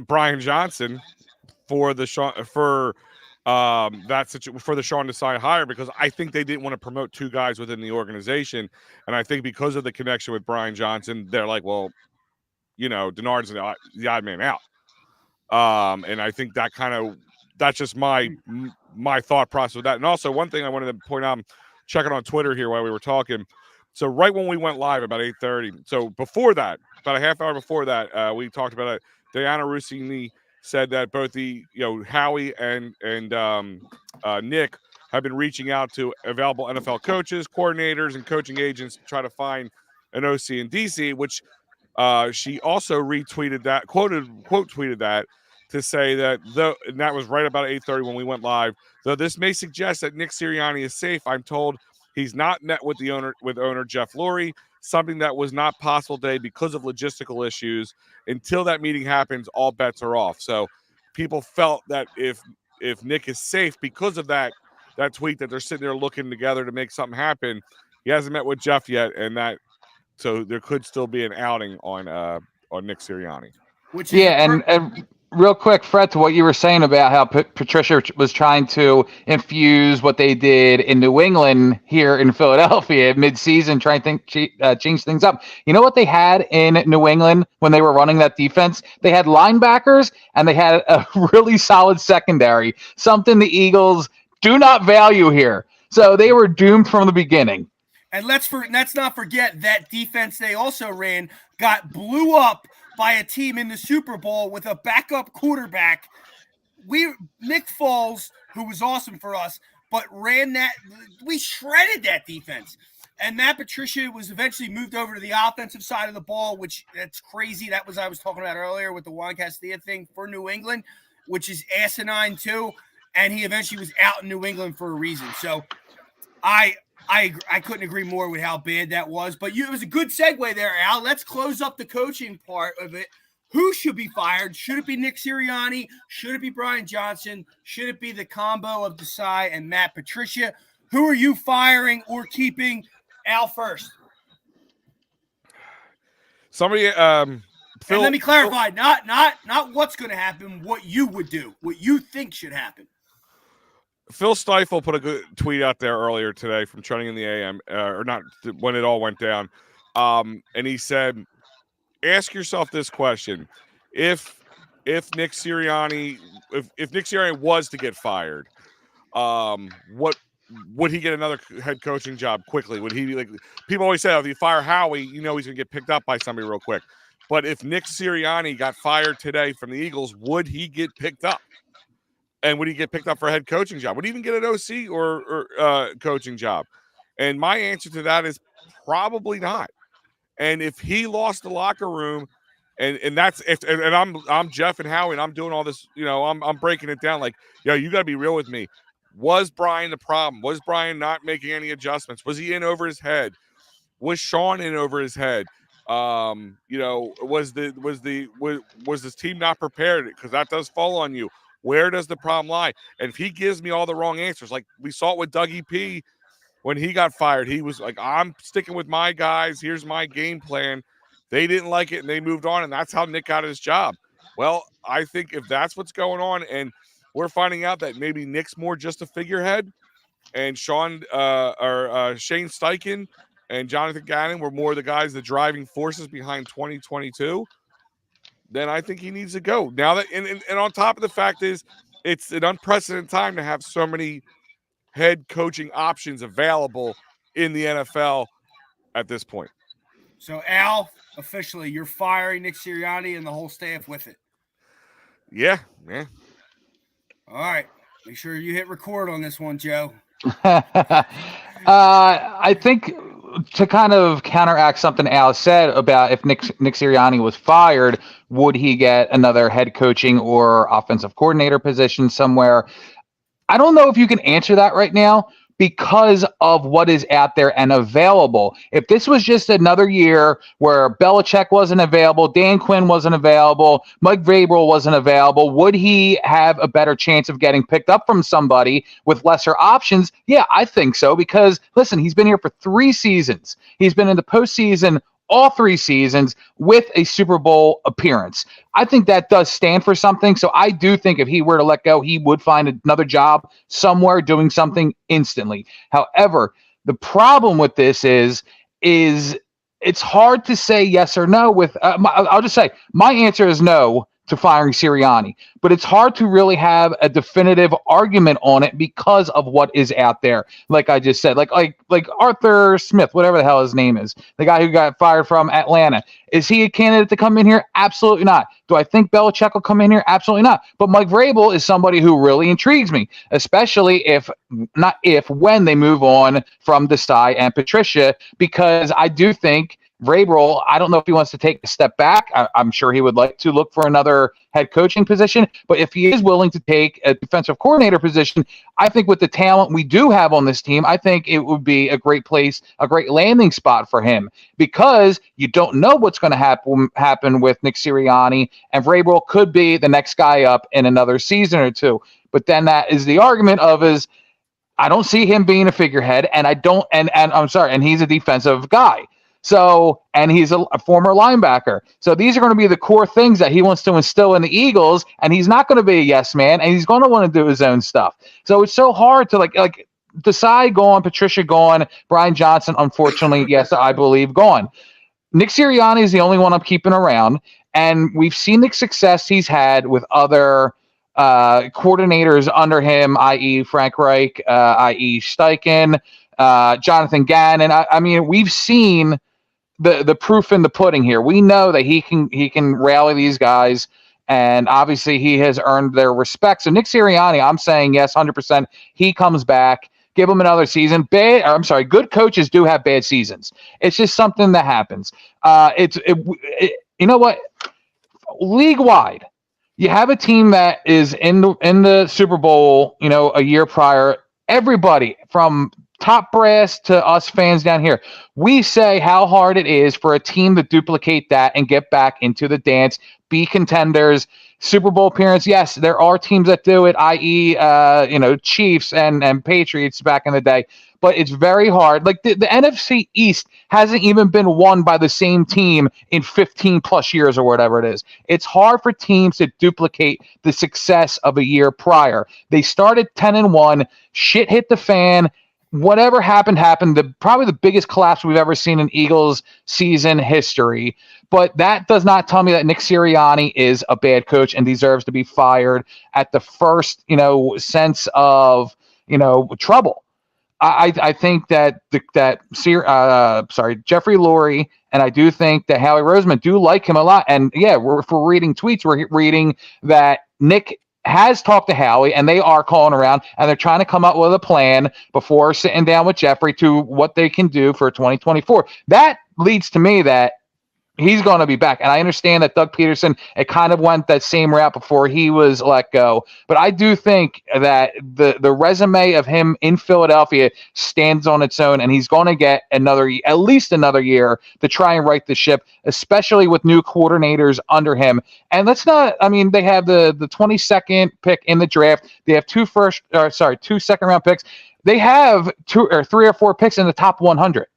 Brian Johnson for the Sean for the Sean Desai hire, because I think they didn't want to promote two guys within the organization, and I think because of the connection with Brian Johnson, they're like, well, Denard's the odd man out, and I think that's just my thought process with that. And also, one thing I wanted to point out, I'm checking on Twitter here while we were talking. So right when we went live about 8:30, so before that, about a half hour before that, we talked about it. Diana Rossini said that both Howie and Nick have been reaching out to available NFL coaches, coordinators, and coaching agents to try to find an OC in DC, which she also retweeted that, quote tweeted that to say that and that was right about 8:30 when we went live. Though this may suggest that Nick Sirianni is safe, I'm told he's not met with owner Jeff Lurie, something that was not possible today because of logistical issues. Until that meeting happens, all bets are off. So people felt that if Nick is safe because of that tweet, that they're sitting there looking together to make something happen. He hasn't met with Jeff yet, so there could still be an outing on Nick Sirianni. And real quick, Fred, to what you were saying about how Patricia was trying to infuse what they did in New England here in Philadelphia mid-season, trying to change things up. You know what they had in New England when they were running that defense? They had linebackers, and they had a really solid secondary, something the Eagles do not value here. So they were doomed from the beginning. And let's not forget that defense they also ran got blew up by a team in the Super Bowl with a backup quarterback. Nick Foles, who was awesome for us, but we shredded that defense. And Matt Patricia was eventually moved over to the offensive side of the ball, which that's crazy. That was I was talking about earlier with the Juan Castilla thing for New England, which is asinine too. And he eventually was out in New England for a reason. So I couldn't agree more with how bad that was. But it was a good segue there, Al. Let's close up the coaching part of it. Who should be fired? Should it be Nick Sirianni? Should it be Brian Johnson? Should it be the combo of Desai and Matt Patricia? Who are you firing or keeping? Al first. Somebody, Phil, and let me clarify, not what's going to happen, what you would do, what you think should happen. Phil Stiefel put a good tweet out there earlier today from Trending in the AM, or not when it all went down. And he said, ask yourself this question. If Nick Sirianni was to get fired, what would he get another head coaching job quickly? Would he people always say, if you fire Howie, he's going to get picked up by somebody real quick. But if Nick Sirianni got fired today from the Eagles, would he get picked up? And would he get picked up for a head coaching job? Would he even get an OC or coaching job? And my answer to that is probably not. And if he lost the locker room, and that's and I'm Jeff and Howie, and I'm doing all this, I'm breaking it down like, you got to be real with me. Was Brian the problem? Was Brian not making any adjustments? Was he in over his head? Was Sean in over his head? Was this team not prepared? Because that does fall on you. Where does the problem lie? And if he gives me all the wrong answers, like we saw it with Dougie P when he got fired, he was like, I'm sticking with my guys. Here's my game plan. They didn't like it and they moved on. And that's how Nick got his job. Well, I think if that's what's going on, and we're finding out that maybe Nick's more just a figurehead, and Shane Steichen and Jonathan Gannon were more the guys, the driving forces behind 2022, then I think he needs to go. Now that, and on top of the fact is, it's an unprecedented time to have so many head coaching options available in the NFL at this point. So, Al, officially, you're firing Nick Sirianni and the whole staff with it. Yeah. All right. Make sure you hit record on this one, Joe. I think to kind of counteract something Alice said about if Nick Sirianni was fired, would he get another head coaching or offensive coordinator position somewhere? I don't know if you can answer that right now because of what is out there and available. If this was just another year where Belichick wasn't available, Dan Quinn wasn't available, Mike Vrabel wasn't available, would he have a better chance of getting picked up from somebody with lesser options? Yeah, I think so because, listen, he's been here for 3 seasons. He's been in the postseason all 3 seasons with a Super Bowl appearance. I think that does stand for something. So I do think if he were to let go, he would find another job somewhere doing something instantly. However, the problem with this is it's hard to say yes or no with I'll just say my answer is no to firing Sirianni, but it's hard to really have a definitive argument on it because of what is out there. Like I just said, like Arthur Smith, whatever the hell his name is, the guy who got fired from Atlanta. Is he a candidate to come in here? Absolutely not. Do I think Belichick will come in here? Absolutely not. But Mike Vrabel is somebody who really intrigues me, especially when they move on from Desai and Patricia, because I do think Vrabel, I don't know if he wants to take a step back. I'm sure he would like to look for another head coaching position. But if he is willing to take a defensive coordinator position, I think with the talent we do have on this team, I think it would be a great place, a great landing spot for him because you don't know what's going to happen with Nick Sirianni, and Vrabel could be the next guy up in another season or two. But then that is the argument of I don't see him being a figurehead, and I'm sorry, and he's a defensive guy. So, and he's a former linebacker. So these are going to be the core things that he wants to instill in the Eagles, and he's not going to be a yes man, and he's going to want to do his own stuff. So it's so hard to like Desai gone, Patricia gone, Brian Johnson, unfortunately, yes, I believe gone. Nick Sirianni is the only one I'm keeping around, and we've seen the success he's had with other coordinators under him, i.e. Frank Reich, i.e. Steichen, Jonathan Gannon. I mean, we've seen the proof in the pudding here. We know that he can rally these guys, and obviously he has earned their respect. So Nick Sirianni, I'm saying yes, 100%. He comes back. Give him another season. Good coaches do have bad seasons. It's just something that happens. You know what? League wide, you have a team that is in the Super Bowl, a year prior. Everybody from top brass to us fans down here, we say how hard it is for a team to duplicate that and get back into the dance, be contenders, Super Bowl appearance. Yes, there are teams that do it, i.e., Chiefs and Patriots back in the day, but it's very hard. Like the NFC East hasn't even been won by the same team in 15 plus years or whatever it is. It's hard for teams to duplicate the success of a year prior. They started 10-1, shit hit the fan. Whatever happened. Probably the biggest collapse we've ever seen in Eagles season history. But that does not tell me that Nick Sirianni is a bad coach and deserves to be fired at the first, sense of, trouble. I think that Jeffrey Lurie, and I do think that Howie Roseman do like him a lot. And yeah, if we're reading tweets, we're reading that Nick has talked to Howie, and they are calling around, and they're trying to come up with a plan before sitting down with Jeffrey to what they can do for 2024. That leads to me that he's going to be back. And I understand that Doug Peterson, it kind of went that same route before he was let go. But I do think that the resume of him in Philadelphia stands on its own, and he's going to get at least another year to try and right the ship, especially with new coordinators under him. And they have the 22nd pick in the draft. They have 2 second-round picks. They have 3 or 4 picks in the top 100.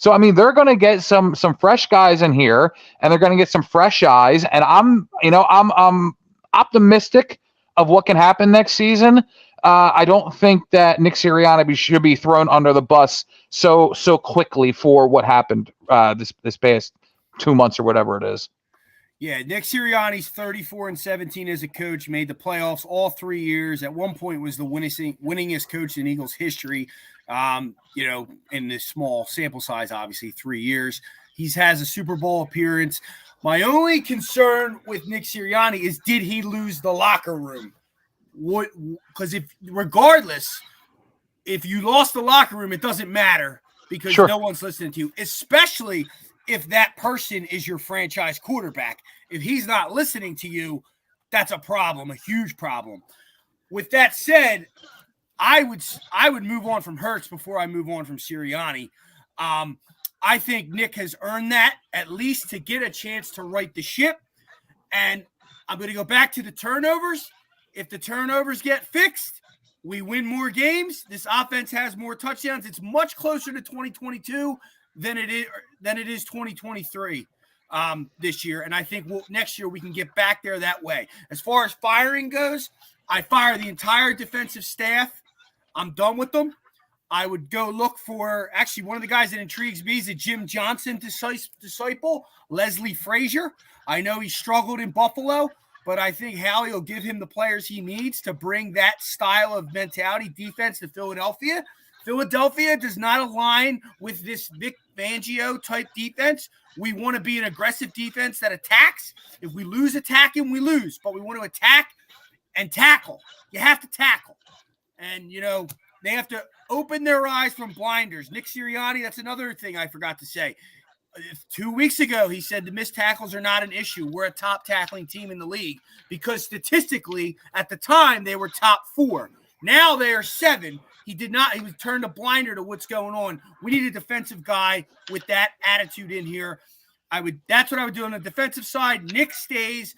So, they're going to get some fresh guys in here, and they're going to get some fresh eyes. And I'm optimistic of what can happen next season. I don't think that Nick Sirianni should be thrown under the bus so quickly for what happened this past 2 months or whatever it is. Yeah, Nick Sirianni's 34-17 as a coach, made the playoffs all 3 years. At one point was the winningest coach in Eagles history. In this small sample size, obviously 3 years. He has a Super Bowl appearance. My only concern with Nick Sirianni is, did he lose the locker room? Because if you lost the locker room, it doesn't matter because Sure. no one's listening to you, especially if that person is your franchise quarterback. If he's not listening to you, that's a problem, a huge problem. With that said, I would move on from Hurts before I move on from Sirianni. I think Nick has earned that, at least to get a chance to right the ship. And I'm going to go back to the turnovers. If the turnovers get fixed, we win more games. This offense has more touchdowns. It's much closer to 2022 than it is 2023 this year. And I think next year we can get back there that way. As far as firing goes, I fire the entire defensive staff. I'm done with them. I would go look for, actually, one of the guys that intrigues me is a Jim Johnson disciple, Leslie Frazier. I know he struggled in Buffalo, but I think Howie will give him the players he needs to bring that style of mentality defense to Philadelphia. Philadelphia does not align with this Vic Fangio type defense. We want to be an aggressive defense that attacks. If we lose attacking, we lose, but we want to attack and tackle. You have to tackle. And, they have to open their eyes from blinders. Nick Sirianni, that's another thing I forgot to say. 2 weeks ago, he said the missed tackles are not an issue. We're a top tackling team in the league because statistically, at the time, they were top 4. Now they are 7. He was turned a blinder to what's going on. We need a defensive guy with that attitude in here. That's what I would do on the defensive side. Nick stays.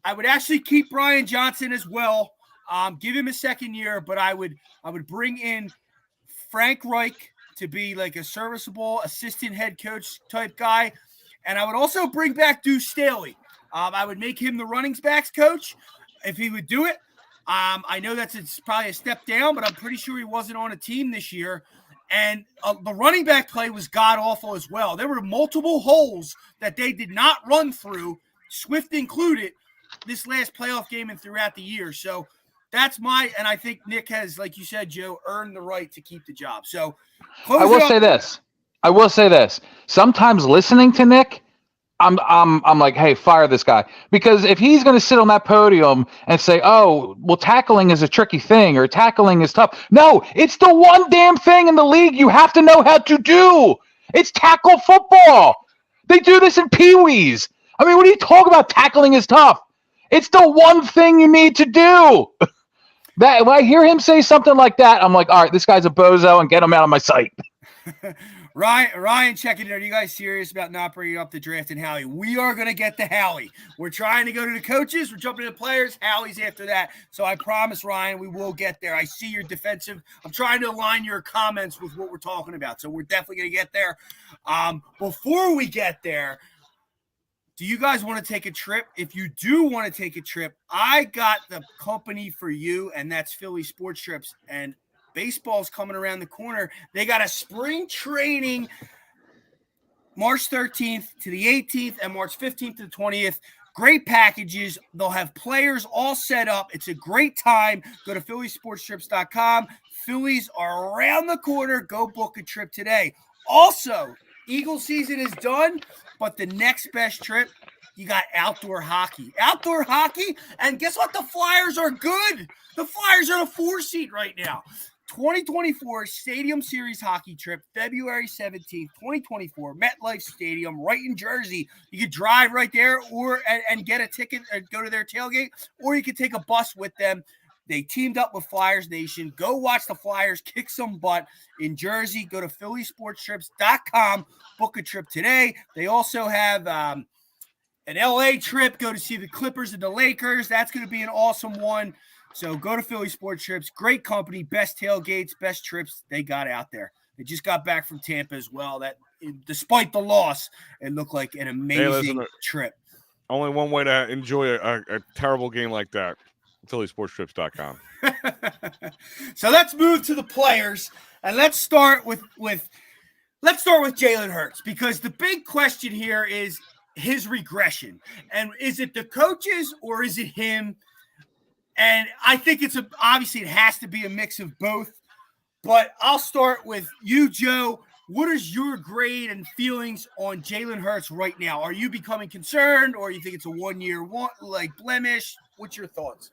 I would actually keep Brian Johnson as well. Give him a second year, but I would bring in Frank Reich to be like a serviceable assistant head coach type guy. And I would also bring back Deuce Staley. I would make him the running backs coach if he would do it. I know it's probably a step down, but I'm pretty sure he wasn't on a team this year. And the running back play was god-awful as well. There were multiple holes that they did not run through, Swift included, this last playoff game and throughout the year. So that's and I think Nick has, like you said, Joe, earned the right to keep the job. So I will say this. Sometimes listening to Nick, I'm like, hey, fire this guy. Because if he's going to sit on that podium and say, oh, well, tackling is a tricky thing or tackling is tough. No, it's the one damn thing in the league you have to know how to do. It's tackle football. They do this in Pee-wees. I mean, what are you talking about? Tackling is tough. It's the one thing you need to do. That when I hear him say something like that, I'm like, all right, this guy's a bozo and get him out of my sight. Ryan checking in. Are you guys serious about not bringing up the draft and Howie? We are going to get to Howie. We're trying to go to the coaches. We're jumping to the players. Howie's after that. So I promise, Ryan, we will get there. I see your defensive. I'm trying to align your comments with what we're talking about. So we're definitely going to get there. Before we get there, do you guys want to take a trip? If you do want to take a trip, I got the company for you, and that's Philly Sports Trips. And baseball's coming around the corner. They got a spring training March 13th to the 18th and March 15th to the 20th. Great packages. They'll have players all set up. It's a great time. Go to phillysportstrips.com. Phillies are around the corner. Go book a trip today. Also, Eagle season is done, but the next best trip, you got outdoor hockey. Outdoor hockey, and guess what? The Flyers are good. The Flyers are the 4 seed right now. 2024 Stadium Series hockey trip, February 17th, 2024, MetLife Stadium, right in Jersey. You could drive right there and get a ticket and go to their tailgate, or you could take a bus with them. They teamed up with Flyers Nation. Go watch the Flyers kick some butt in Jersey. Go to phillysportstrips.com. Book a trip today. They also have an LA trip. Go to see the Clippers and the Lakers. That's going to be an awesome one. So go to Philly Sports Trips. Great company. Best tailgates, best trips they got out there. They just got back from Tampa as well. That, despite the loss, it looked like an amazing trip. Only one way to enjoy a terrible game like that. phillysportstrips.com. So let's move to the players, and let's start with Jalen Hurts, because the big question here is his regression. And is it the coaches or is it him? And I think obviously it has to be a mix of both. But I'll start with you, Joe. What is your grade and feelings on Jalen Hurts right now? Are you becoming concerned, or you think it's a 1 year blemish? What's your thoughts?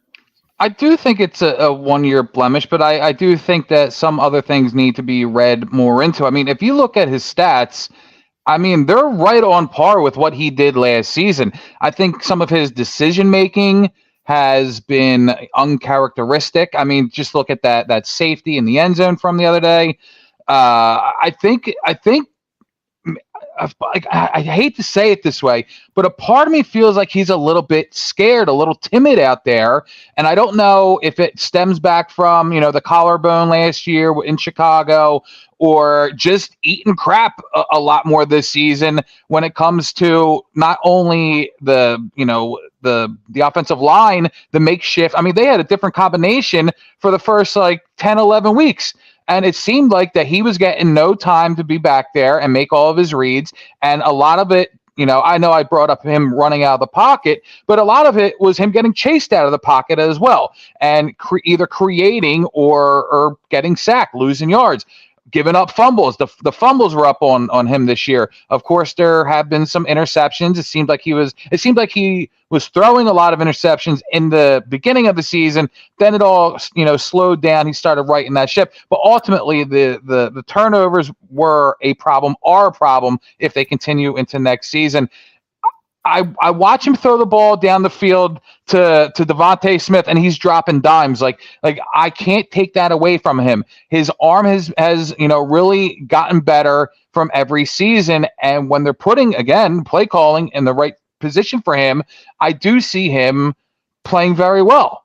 I do think it's a 1 year blemish, but I do think that some other things need to be read more into. I mean, if you look at his stats, I mean, they're right on par with what he did last season. I think some of his decision making has been uncharacteristic. I mean, just look at that safety in the end zone from the other day. I think I hate to say it this way, but a part of me feels like he's a little bit scared, a little timid out there. And I don't know if it stems back from, the collarbone last year in Chicago, or just eating crap a lot more this season when it comes to not only the offensive line, the makeshift. I mean, they had a different combination for the first 10, 11 weeks. And it seemed like that he was getting no time to be back there and make all of his reads. And a lot of it, I know I brought up him running out of the pocket, but a lot of it was him getting chased out of the pocket as well, and either creating or getting sacked, losing yards, giving up fumbles. The fumbles were up on him this year. Of course, there have been some interceptions. It seemed like he was throwing a lot of interceptions in the beginning of the season. Then it all slowed down. He started righting that ship. But ultimately, the turnovers are a problem if they continue into next season. I watch him throw the ball down the field to Devontae Smith, and he's dropping dimes. Like I can't take that away from him. His arm has really gotten better from every season. And when they're putting, again, play calling in the right position for him, I do see him playing very well.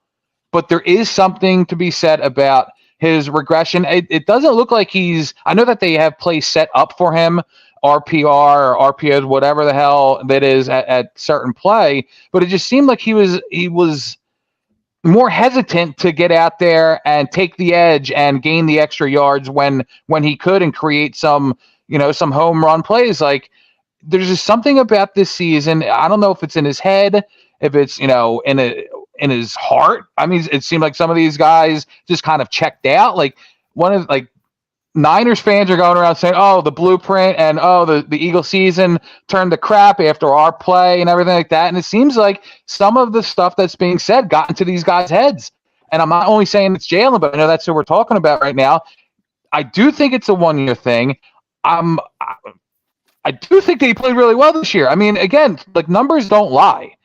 But there is something to be said about his regression. It doesn't look like I know that they have plays set up for him, RPR or RPOs, whatever the hell that is at certain play, but it just seemed like he was more hesitant to get out there and take the edge and gain the extra yards when he could, and create some home run plays. Like, there's just something about this season. I don't know if it's in his head, if it's in his heart. I mean, it seemed like some of these guys just kind of checked out. Like Niners fans are going around saying, "Oh, the blueprint and the Eagle season turned to crap after our play and everything like that." And it seems like some of the stuff that's being said got into these guys' heads. And I'm not only saying it's Jalen, but I know that's who we're talking about right now. I do think it's a 1 year thing. I do think that he played really well this year. I mean, again, numbers don't lie.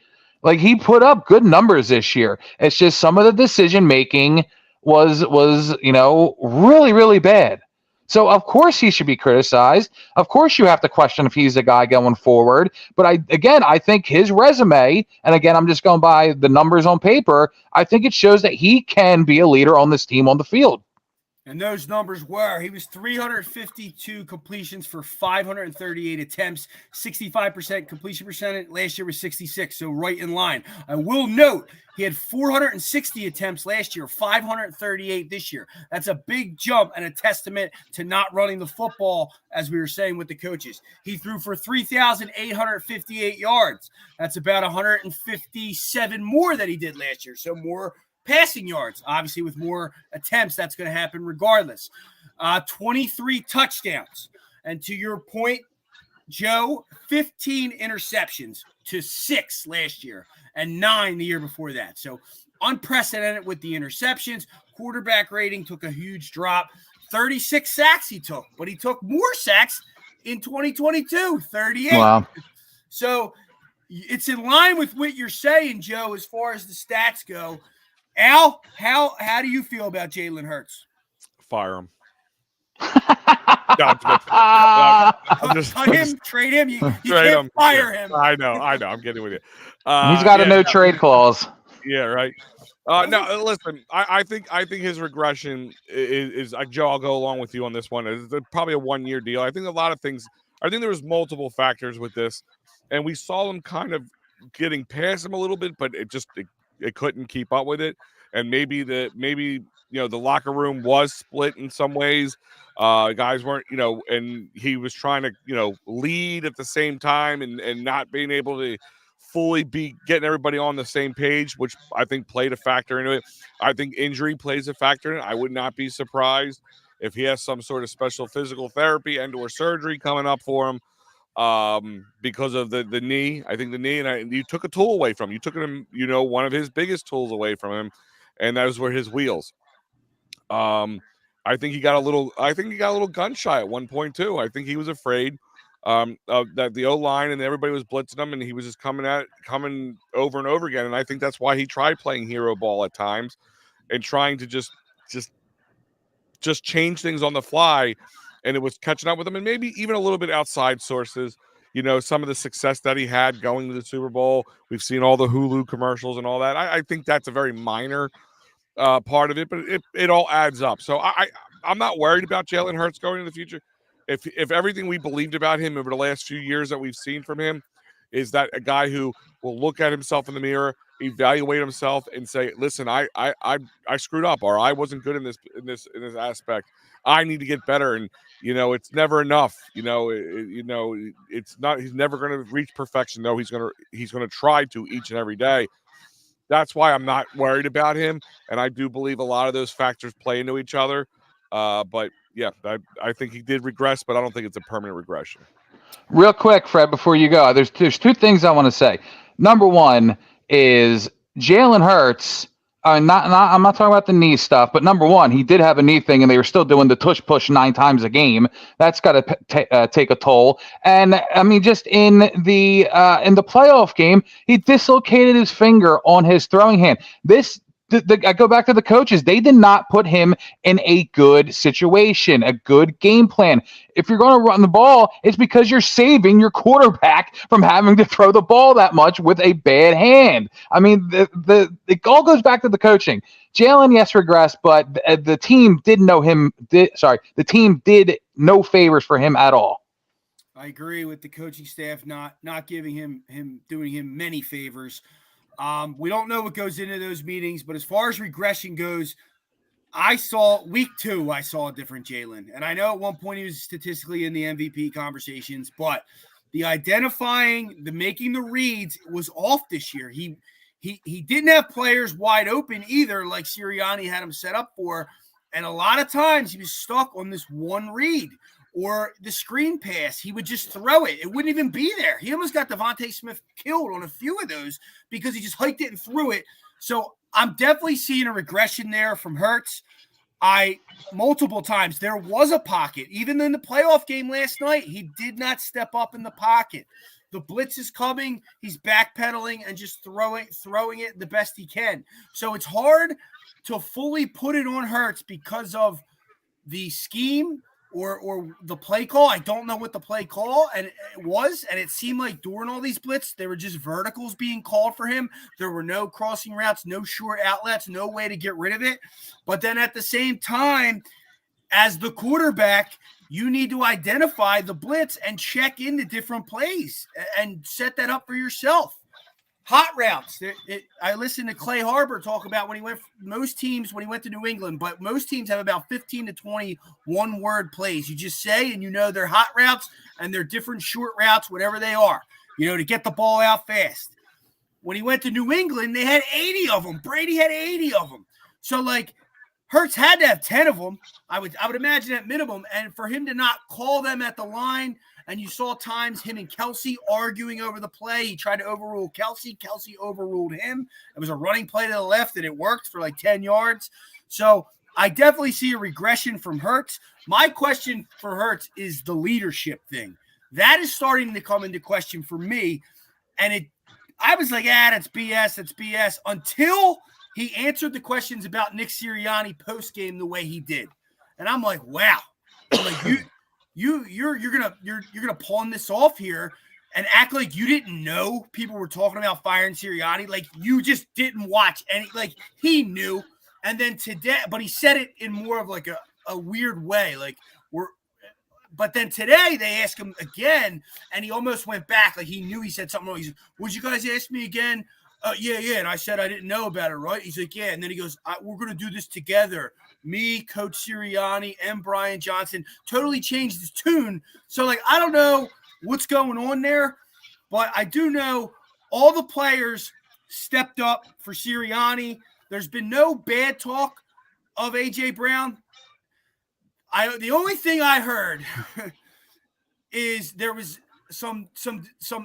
He put up good numbers this year. It's just some of the decision making was really, really bad. So, of course, he should be criticized. Of course, you have to question if he's the guy going forward. But I think his resume, and again, I'm just going by the numbers on paper, I think it shows that he can be a leader on this team on the field. And those numbers were, he was 352 completions for 538 attempts, 65% completion percentage. Last year was 66, so right in line. I will note he had 460 attempts last year, 538 this year. That's a big jump and a testament to not running the football, as we were saying with the coaches. He threw for 3,858 yards. That's about 157 more than he did last year, so more passing yards. Obviously, with more attempts, that's going to happen regardless. 23 touchdowns. And to your point, Joe, 15 interceptions to 6 last year and 9 the year before that. So unprecedented with the interceptions. Quarterback rating took a huge drop. 36 sacks he took, but he took more sacks in 2022, 38. Wow. So it's in line with what you're saying, Joe, as far as the stats go. Al, how do you feel about Jalen Hurts? Fire him. Cut him, trade him. You trade can't him. Fire him. I know. I'm getting with you. He's got a no trade clause. Yeah, right. No, listen. I think his regression is Joe. I'll go along with you on this one. It's probably a 1 year deal. I think a lot of things. I think there was multiple factors with this, and we saw him kind of getting past him a little bit, but it couldn't keep up with it. And maybe the locker room was split in some ways. Guys weren't, and he was trying to, lead at the same time and not being able to fully be getting everybody on the same page, which I think played a factor into it. I think injury plays a factor in it. I would not be surprised if he has some sort of special physical therapy and or surgery coming up for him. Because of the knee. I think the knee, and you took a tool away from him. You took him, one of his biggest tools away from him. and those were his wheels. I think he got a little gun shy at one point too. I think he was afraid that the O-line and everybody was blitzing him, and he was just coming over and over again. And I think that's why he tried playing hero ball at times and trying to just change things on the fly, and it was catching up with him, and maybe even a little bit outside sources. Some of the success that he had going to the Super Bowl. We've seen all the Hulu commercials and all that. I think that's a very minor part of it, but it all adds up. So I'm not worried about Jalen Hurts going in the future. If everything we believed about him over the last few years that we've seen from him is that a guy who will look at himself in the mirror, evaluate himself, and say, "Listen, I screwed up, or I wasn't good in this aspect. I need to get better." And it's never enough. It's not. He's never going to reach perfection. No, he's gonna try to each and every day. That's why I'm not worried about him, and I do believe a lot of those factors play into each other. But yeah, I think he did regress, but I don't think it's a permanent regression. Real quick, Fred, before you go, there's two things I want to say. Number one is Jalen Hurts. I'm not talking about the knee stuff, but number one, he did have a knee thing, and they were still doing the tush push 9 times a game. That's got to take a toll. And I mean, just in the playoff game, he dislocated his finger on his throwing hand. I go back to the coaches. They did not put him in a good situation, a good game plan. If you're going to run the ball, it's because you're saving your quarterback from having to throw the ball that much with a bad hand. I mean, it all goes back to the coaching. Jalen, yes, regressed, but the team did the team did no favors for him at all. I agree with the coaching staff not giving doing him many favors. We don't know what goes into those meetings, but as far as regression goes, I saw week 2, I saw a different Jalen. And I know at one point he was statistically in the MVP conversations, but the identifying, the making the reads was off this year. He didn't have players wide open either, like Sirianni had him set up for. And a lot of times he was stuck on this one read or the screen pass. He would just throw it. It wouldn't even be there. He almost got Devontae Smith killed on a few of those because he just hiked it and threw it. So I'm definitely seeing a regression there from Hurts. Multiple times, there was a pocket. Even in the playoff game last night, he did not step up in the pocket. The blitz is coming. He's backpedaling and just throwing it the best he can. So it's hard to fully put it on Hurts because of the scheme or the play call. I don't know what the play call and it was, and it seemed like during all these blitz, there were just verticals being called for him. There were no crossing routes, no short outlets, no way to get rid of it. But then at the same time, as the quarterback, you need to identify the blitz and check into different plays and set that up for yourself. Hot routes. I listened to Clay Harbor talk about when he went to New England, but most teams have about 15 to 20 one-word plays. You just say, and they're hot routes and they're different short routes, whatever they are, to get the ball out fast. When he went to New England, they had 80 of them. Brady had 80 of them. So, Hurts had to have 10 of them, I would imagine at minimum, and for him to not call them at the line. And you saw times him and Kelsey arguing over the play. He tried to overrule Kelsey. Kelsey overruled him. It was a running play to the left, and it worked for 10 yards. So I definitely see a regression from Hurts. My question for Hurts is the leadership thing. That is starting to come into question for me. And I was like, that's BS. That's BS. Until he answered the questions about Nick Sirianni post-game the way he did. And I'm like, wow. I'm like, You're gonna pawn this off here and act like you didn't know people were talking about firing Sirianni, like you just didn't watch any, he knew. And then today, but he said it in more of a weird way, but then today they asked him again and he almost went back, he knew he said something wrong. He said, "Would you guys ask me again?" Yeah. And I said I didn't know about it, right? He's like, "Yeah." And then he goes, "We're gonna do this together." Me, Coach Sirianni, and Brian Johnson totally changed his tune. So, I don't know what's going on there, but I do know all the players stepped up for Sirianni. There's been no bad talk of A.J. Brown. The only thing I heard is there was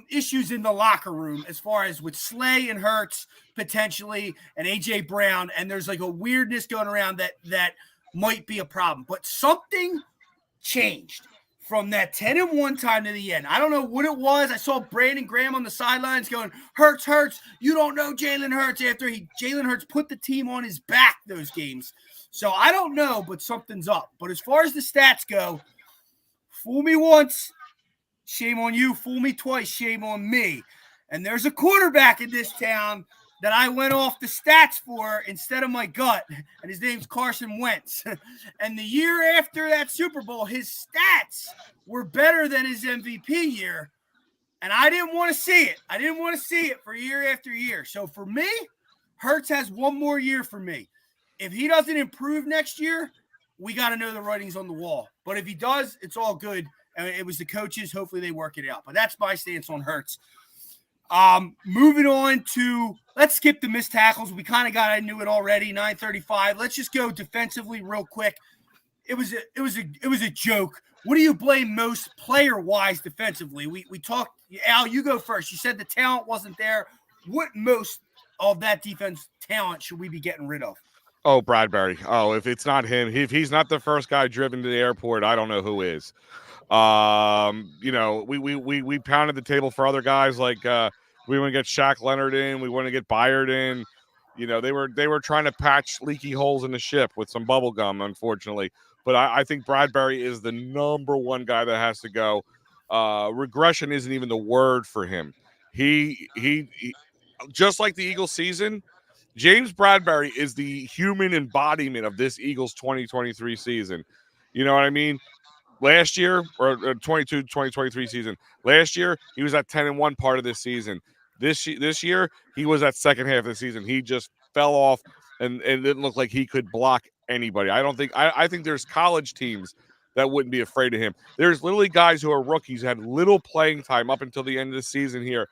issues in the locker room as far as with Slay and Hurts potentially and AJ Brown, and there's like a weirdness going around that might be a problem. But something changed from that 10-1 time to the end. I don't know what it was. I saw Brandon Graham on the sidelines going, Hurts, you don't know Jalen Hurts, after Jalen Hurts put the team on his back those games. So I don't know, but something's up. But as far as the stats go, fool me once, shame on you. Fool me twice, shame on me. And there's a quarterback in this town that I went off the stats for instead of my gut, and his name's Carson Wentz. And the year after that Super Bowl, his stats were better than his MVP year, and I didn't want to see it. I didn't want to see it for year after year. So for me, Hurts has one more year for me. If he doesn't improve next year, we got to know the writing's on the wall. But if he does, it's all good. And it was the coaches. Hopefully they work it out. But that's my stance on Hurts. Moving on to, let's skip the missed tackles. We kind of I knew it already. 9:35. Let's just go defensively real quick. It was a joke. What do you blame most player-wise defensively? We talked. Al, you go first. You said the talent wasn't there. What most of that defense talent should we be getting rid of? Oh, Bradbury. Oh, if it's not him, if he's not the first guy driven to the airport, I don't know who is. You know, we pounded the table for other guys, like we want to get Shaq Leonard in, we want to get Byard in. You know, they were trying to patch leaky holes in the ship with some bubble gum, unfortunately. But I think Bradbury is the number one guy that has to go. Regression isn't even the word for him. He just like the Eagles season, James Bradbury is the human embodiment of this Eagles 2023 season. You know what I mean? Last year, or 2023 season, last year, he was at 10-1 part of this season. This year, he was at second half of the season. He just fell off and it didn't look like he could block anybody. I think there's college teams that wouldn't be afraid of him. There's literally guys who are rookies who had little playing time up until the end of the season here,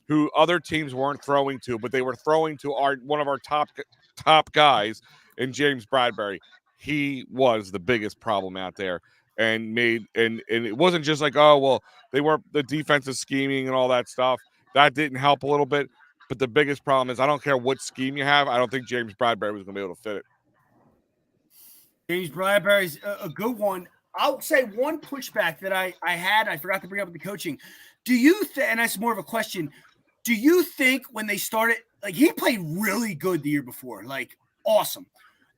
who other teams weren't throwing to, but they were throwing to one of our top guys in James Bradbury. He was the biggest problem out there, and it wasn't just like, oh well, they weren't the defensive scheming and all that stuff. That didn't help a little bit, but the biggest problem is I don't care what scheme you have. I don't think James Bradbury was going to be able to fit it. James Bradbury's a good one. I'll say one pushback that I forgot to bring up with the coaching. Do you and that's more of a question. Do you think when they started, like he played really good the year before, like awesome.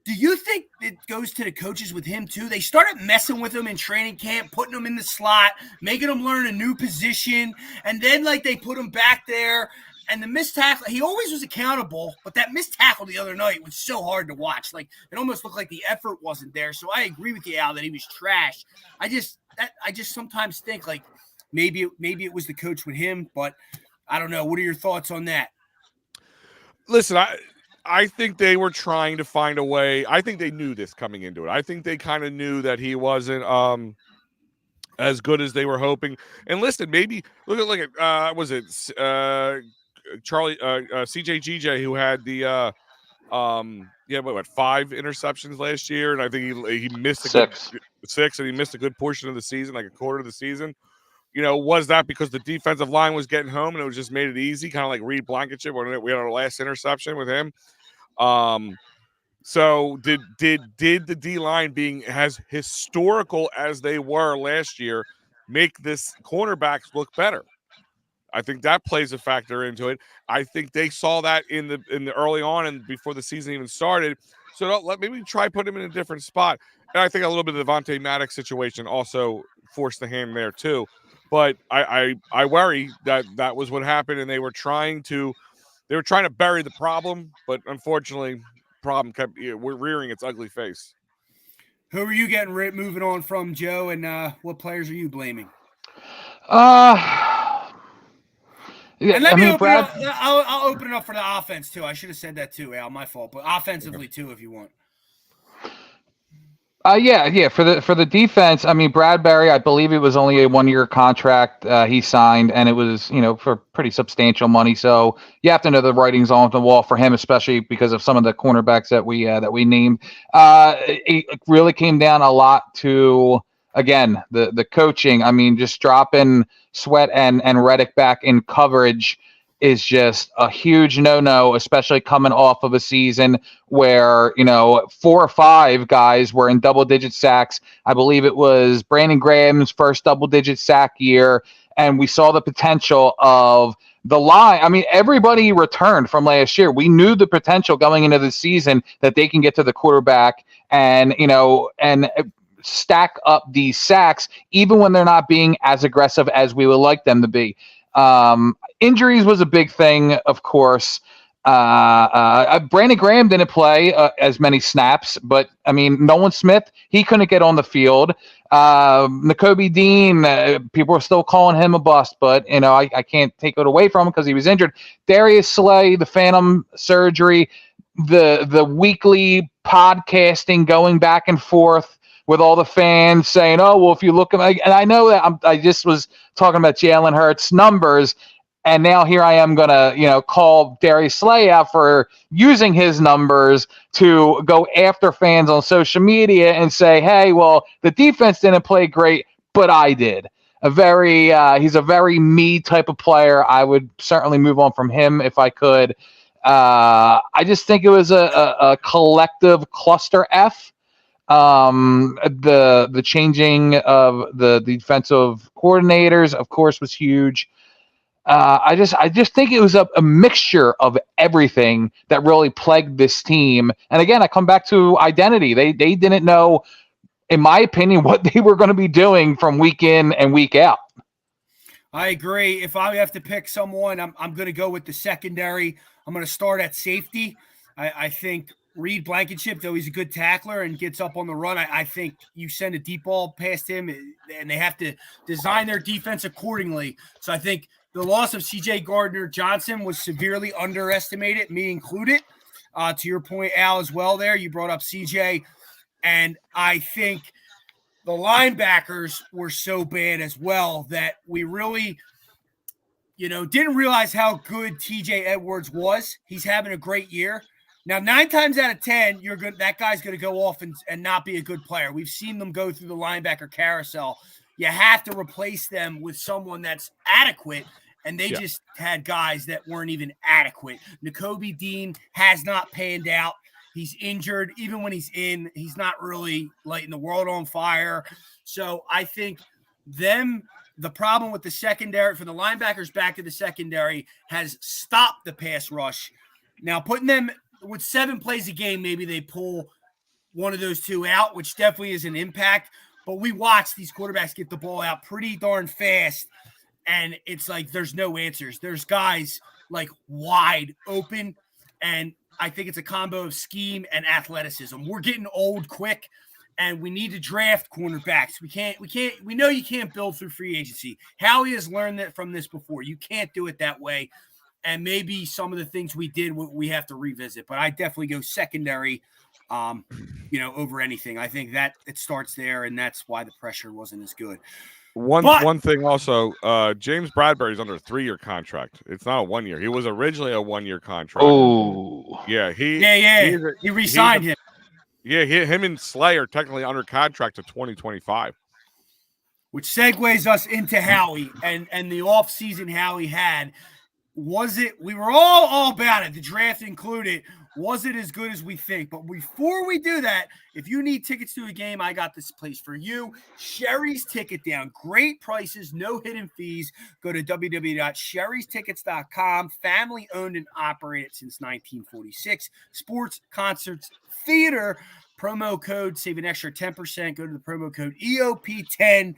Do you think it goes to the coaches with him too? They started messing with him in training camp, putting him in the slot, making him learn a new position, and then like they put him back there. And the missed tackle, he always was accountable, but that missed tackle the other night was so hard to watch. Like it almost looked like the effort wasn't there. So I agree with you, Al, that he was trash. I just sometimes think like maybe it was the coach with him, but I don't know. What are your thoughts on that? Listen, I think they were trying to find a way. I think they knew this coming into it. I think they kind of knew that he wasn't as good as they were hoping. And listen, maybe look at was it Charlie CJGJ, who had the 5 interceptions last year, and I think he missed six, and he missed a good portion of the season, like a quarter of the season. You know, was that because the defensive line was getting home and it was just made it easy, kind of like Reed Blankenship when we had our last interception with him? So did the D line being as historical as they were last year make this cornerbacks look better? I think that plays a factor into it. I think they saw that in the early on and before the season even started. So maybe try put him in a different spot. And I think a little bit of the Devontae Maddox situation also forced the hand there too. But I worry that was what happened, and they were trying to bury the problem, but unfortunately, problem kept rearing its ugly face. Who are you getting moving on from, Joe, and what players are you blaming? Yeah, and let me open up. I'll open it up for the offense too. I should have said that too, Al. My fault, but offensively too, if you want. Yeah. For the defense, I mean, Bradbury, I believe it was only a 1-year contract he signed, and it was, for pretty substantial money. So you have to know the writing's on the wall for him, especially because of some of the cornerbacks that we named. It really came down a lot to again, the coaching, I mean, just dropping Sweat and Redick back in coverage is just a huge no-no, especially coming off of a season where, 4 or 5 guys were in double-digit sacks. I believe it was Brandon Graham's first double-digit sack year, and we saw the potential of the line. I mean, everybody returned from last year. We knew the potential going into the season that they can get to the quarterback and stack up these sacks, even when they're not being as aggressive as we would like them to be. Injuries was a big thing, of course. Brandon Graham didn't play as many snaps, but I mean, Nolan Smith, he couldn't get on the field. Nakobe Dean, people are still calling him a bust, but I can't take it away from him because he was injured. Darius Slay, the phantom surgery, the weekly podcasting going back and forth with all the fans saying, "Oh, well, if you look at," and I know that I just was talking about Jalen Hurts numbers. And now here I am going to, call Darius Slay out for using his numbers to go after fans on social media and say, hey, well, the defense didn't play great, but I did. He's a very me type of player. I would certainly move on from him if I could. I just think it was a collective cluster F. The changing of the defensive coordinators, of course, was huge. I just think it was a mixture of everything that really plagued this team. And again, I come back to identity. They didn't know, in my opinion, what they were going to be doing from week in and week out. I agree. If I have to pick someone, I'm going to go with the secondary. I'm going to start at safety. I think Reed Blankenship, though he's a good tackler and gets up on the run, I think you send a deep ball past him, and they have to design their defense accordingly. So I think the loss of C.J. Gardner-Johnson was severely underestimated, me included. To your point, Al, as well there, you brought up C.J., and I think the linebackers were so bad as well that we really, didn't realize how good T.J. Edwards was. He's having a great year. Now, 9 times out of 10, that guy's going to go off and not be a good player. We've seen them go through the linebacker carousel. You have to replace them with someone that's adequate, and they just had guys that weren't even adequate. Nakobe Dean has not panned out. He's injured. Even when he's in, he's not really lighting the world on fire. So I think the problem with the secondary, for the linebackers back to the secondary, has stopped the pass rush. Now, putting them with 7 plays a game, maybe they pull one of those 2 out, which definitely is an impact. But we watch these quarterbacks get the ball out pretty darn fast, and it's like there's no answers. There's guys like wide open, and I think it's a combo of scheme and athleticism. We're getting old quick, and we need to draft cornerbacks. We know you can't build through free agency. Howie has learned that from this before. You can't do it that way. And maybe some of the things we did, we have to revisit. But I definitely go secondary, over anything. I think that it starts there, and that's why the pressure wasn't as good. One thing also, James Bradbury's under a 3-year contract. It's not a 1 year. He was originally a 1-year contract. Oh, yeah, he re-signed him. Yeah, him and Slay are technically under contract to 2025. Which segues us into Howie and the offseason Howie had. We were all about it, the draft included. Was it as good as we think? But before we do that, if you need tickets to a game, I got this place for you. Sherry's Ticket Down. Great prices, no hidden fees. Go to www.sherrystickets.com. Family owned and operated since 1946. Sports, concerts, theater. Promo code, save an extra 10%. Go to the promo code EoP10.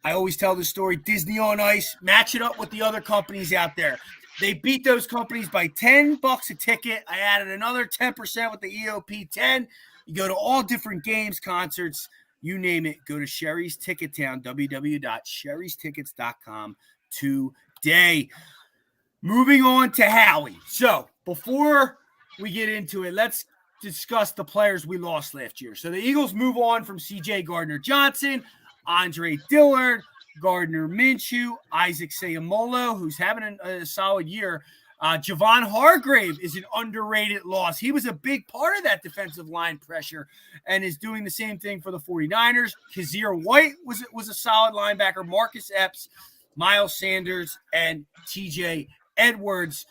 I always tell the story, Disney on Ice. Match it up with the other companies out there. They beat those companies by $10 a ticket. I added another 10% with the EoP 10. You go to all different games, concerts, you name it. Go to Sherry's Ticket Town, www.sherrystickets.com today. Moving on to Howie. So before we get into it, let's discuss the players we lost last year. So the Eagles move on from C.J. Gardner-Johnson, Andre Dillard, Gardner Minshew, Isaac Seumalo, who's having a solid year. Javon Hargrave is an underrated loss. He was a big part of that defensive line pressure and is doing the same thing for the 49ers. Kazir White was a solid linebacker. Marcus Epps, Miles Sanders, and TJ Edwards.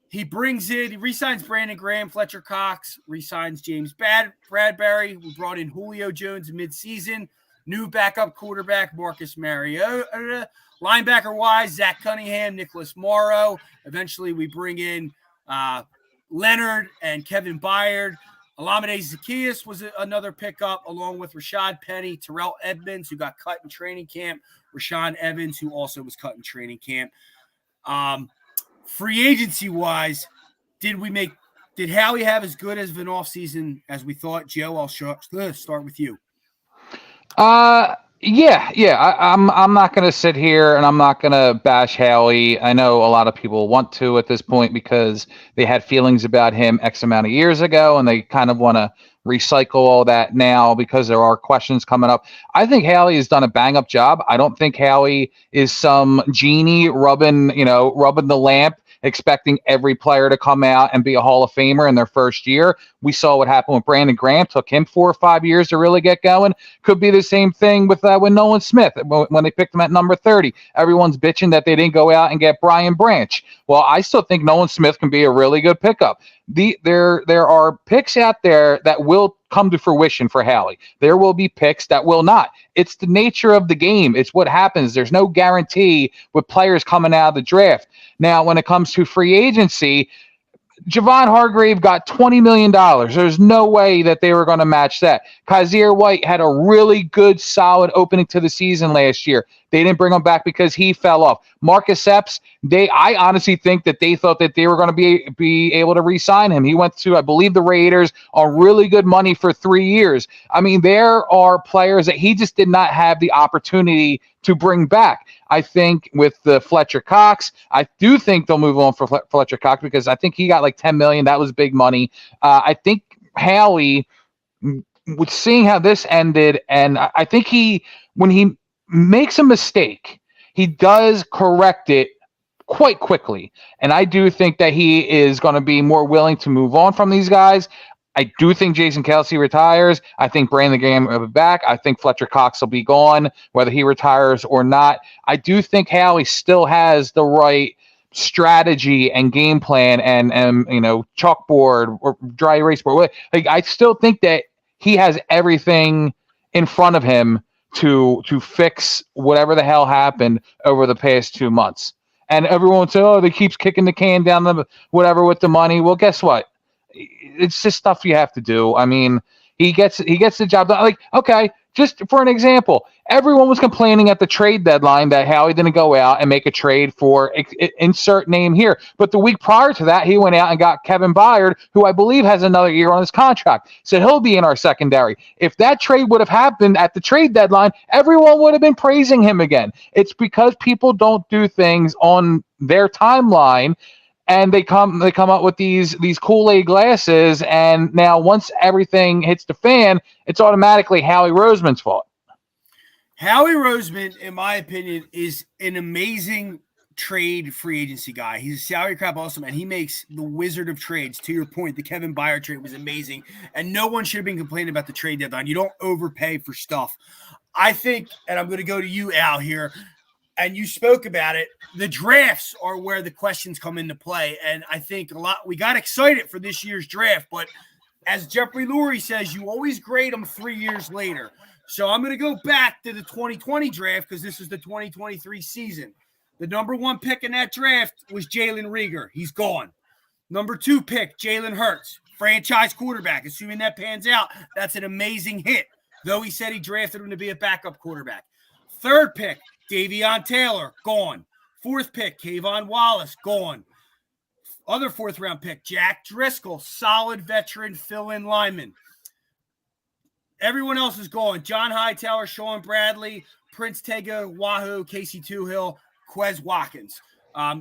He re-signs Brandon Graham, Fletcher Cox, re-signs James Bradbury. We brought in Julio Jones mid-season. New backup quarterback, Marcus Mariota. Linebacker-wise, Zach Cunningham, Nicholas Morrow. Eventually, we bring in Leonard and Kevin Byard. Olamide Zaccheaus was another pickup, along with Rashad Penny, Terrell Edmonds, who got cut in training camp, Rashawn Evans, who also was cut in training camp. Free agency-wise, did Howie have as good as an offseason as we thought? Joe, I'll start with you. Yeah. I'm not going to sit here and I'm not going to bash Howie. I know a lot of people want to at this point because they had feelings about him X amount of years ago and they kind of want to recycle all that now because there are questions coming up. I think Howie has done a bang up job. I don't think Howie is some genie rubbing the lamp, expecting every player to come out and be a Hall of Famer in their first year. We saw what happened with Brandon Graham. Took him 4 or 5 years to really get going. Could be the same thing with Nolan Smith when they picked him at number 30. Everyone's bitching that they didn't go out and get Brian Branch. Well, I still think Nolan Smith can be a really good pickup. There are picks out there that will come to fruition for Howie. There will be picks that will not. It's the nature of the game. It's what happens. There's no guarantee with players coming out of the draft. Now, when it comes to free agency, Javon Hargrave got $20 million. There's no way that they were going to match that. Kazir White had a really good, solid opening to the season last year. They didn't bring him back because he fell off. Marcus Epps, I honestly think that they thought that they were going to be able to re-sign him. He went to, I believe, the Raiders on really good money for 3 years. I mean, there are players that he just did not have the opportunity to bring back. I think with the Fletcher Cox, I do think they'll move on for Fletcher Cox because I think he got like $10 million. That was big money. I think Howie, with seeing how this ended, and I think when he makes a mistake, he does correct it quite quickly. And I do think that he is going to be more willing to move on from these guys. I do think Jason Kelce retires. I think Brandon Graham will be back. I think Fletcher Cox will be gone, whether he retires or not. I do think Howie still has the right strategy and game plan and chalkboard or dry erase board. Like, I still think that he has everything in front of him to fix whatever the hell happened over the past 2 months. And everyone would say, oh, they keeps kicking the can down the whatever with the money. Well, guess what? It's just stuff you have to do. I mean, he gets the job done. Like, okay, just for an example, everyone was complaining at the trade deadline that Howie didn't go out and make a trade for insert name here. But the week prior to that, he went out and got Kevin Byard, who I believe has another year on his contract. So he'll be in our secondary. If that trade would have happened at the trade deadline, everyone would have been praising him again. It's because people don't do things on their timeline. And they come up with these Kool-Aid glasses, and now once everything hits the fan, it's automatically Howie Roseman's fault. Howie Roseman, in my opinion, is an amazing trade free agency guy. He's a salary cap awesome, and he makes the wizard of trades. To your point, the Kevin Byard trade was amazing, and no one should have been complaining about the trade deadline. You don't overpay for stuff. I think, and I'm going to go to you, Al, here, and you spoke about it, the drafts are where the questions come into play. And I think we got excited for this year's draft, but as Jeffrey Lurie says, you always grade them 3 years later. So I'm going to go back to the 2020 draft because this is the 2023 season. The number 1 pick in that draft was Jalen Reagor. He's gone. Number 2 pick, Jalen Hurts, franchise quarterback. Assuming that pans out, that's an amazing hit, though he said he drafted him to be a backup quarterback. 3rd pick, Davion Taylor, gone. 4th pick, Kayvon Wallace, gone. Other 4th-round pick, Jack Driscoll, solid veteran fill-in lineman. Everyone else is gone. John Hightower, Sean Bradley, Prince Tega, Wahoo, Casey Toohill, Quez Watkins.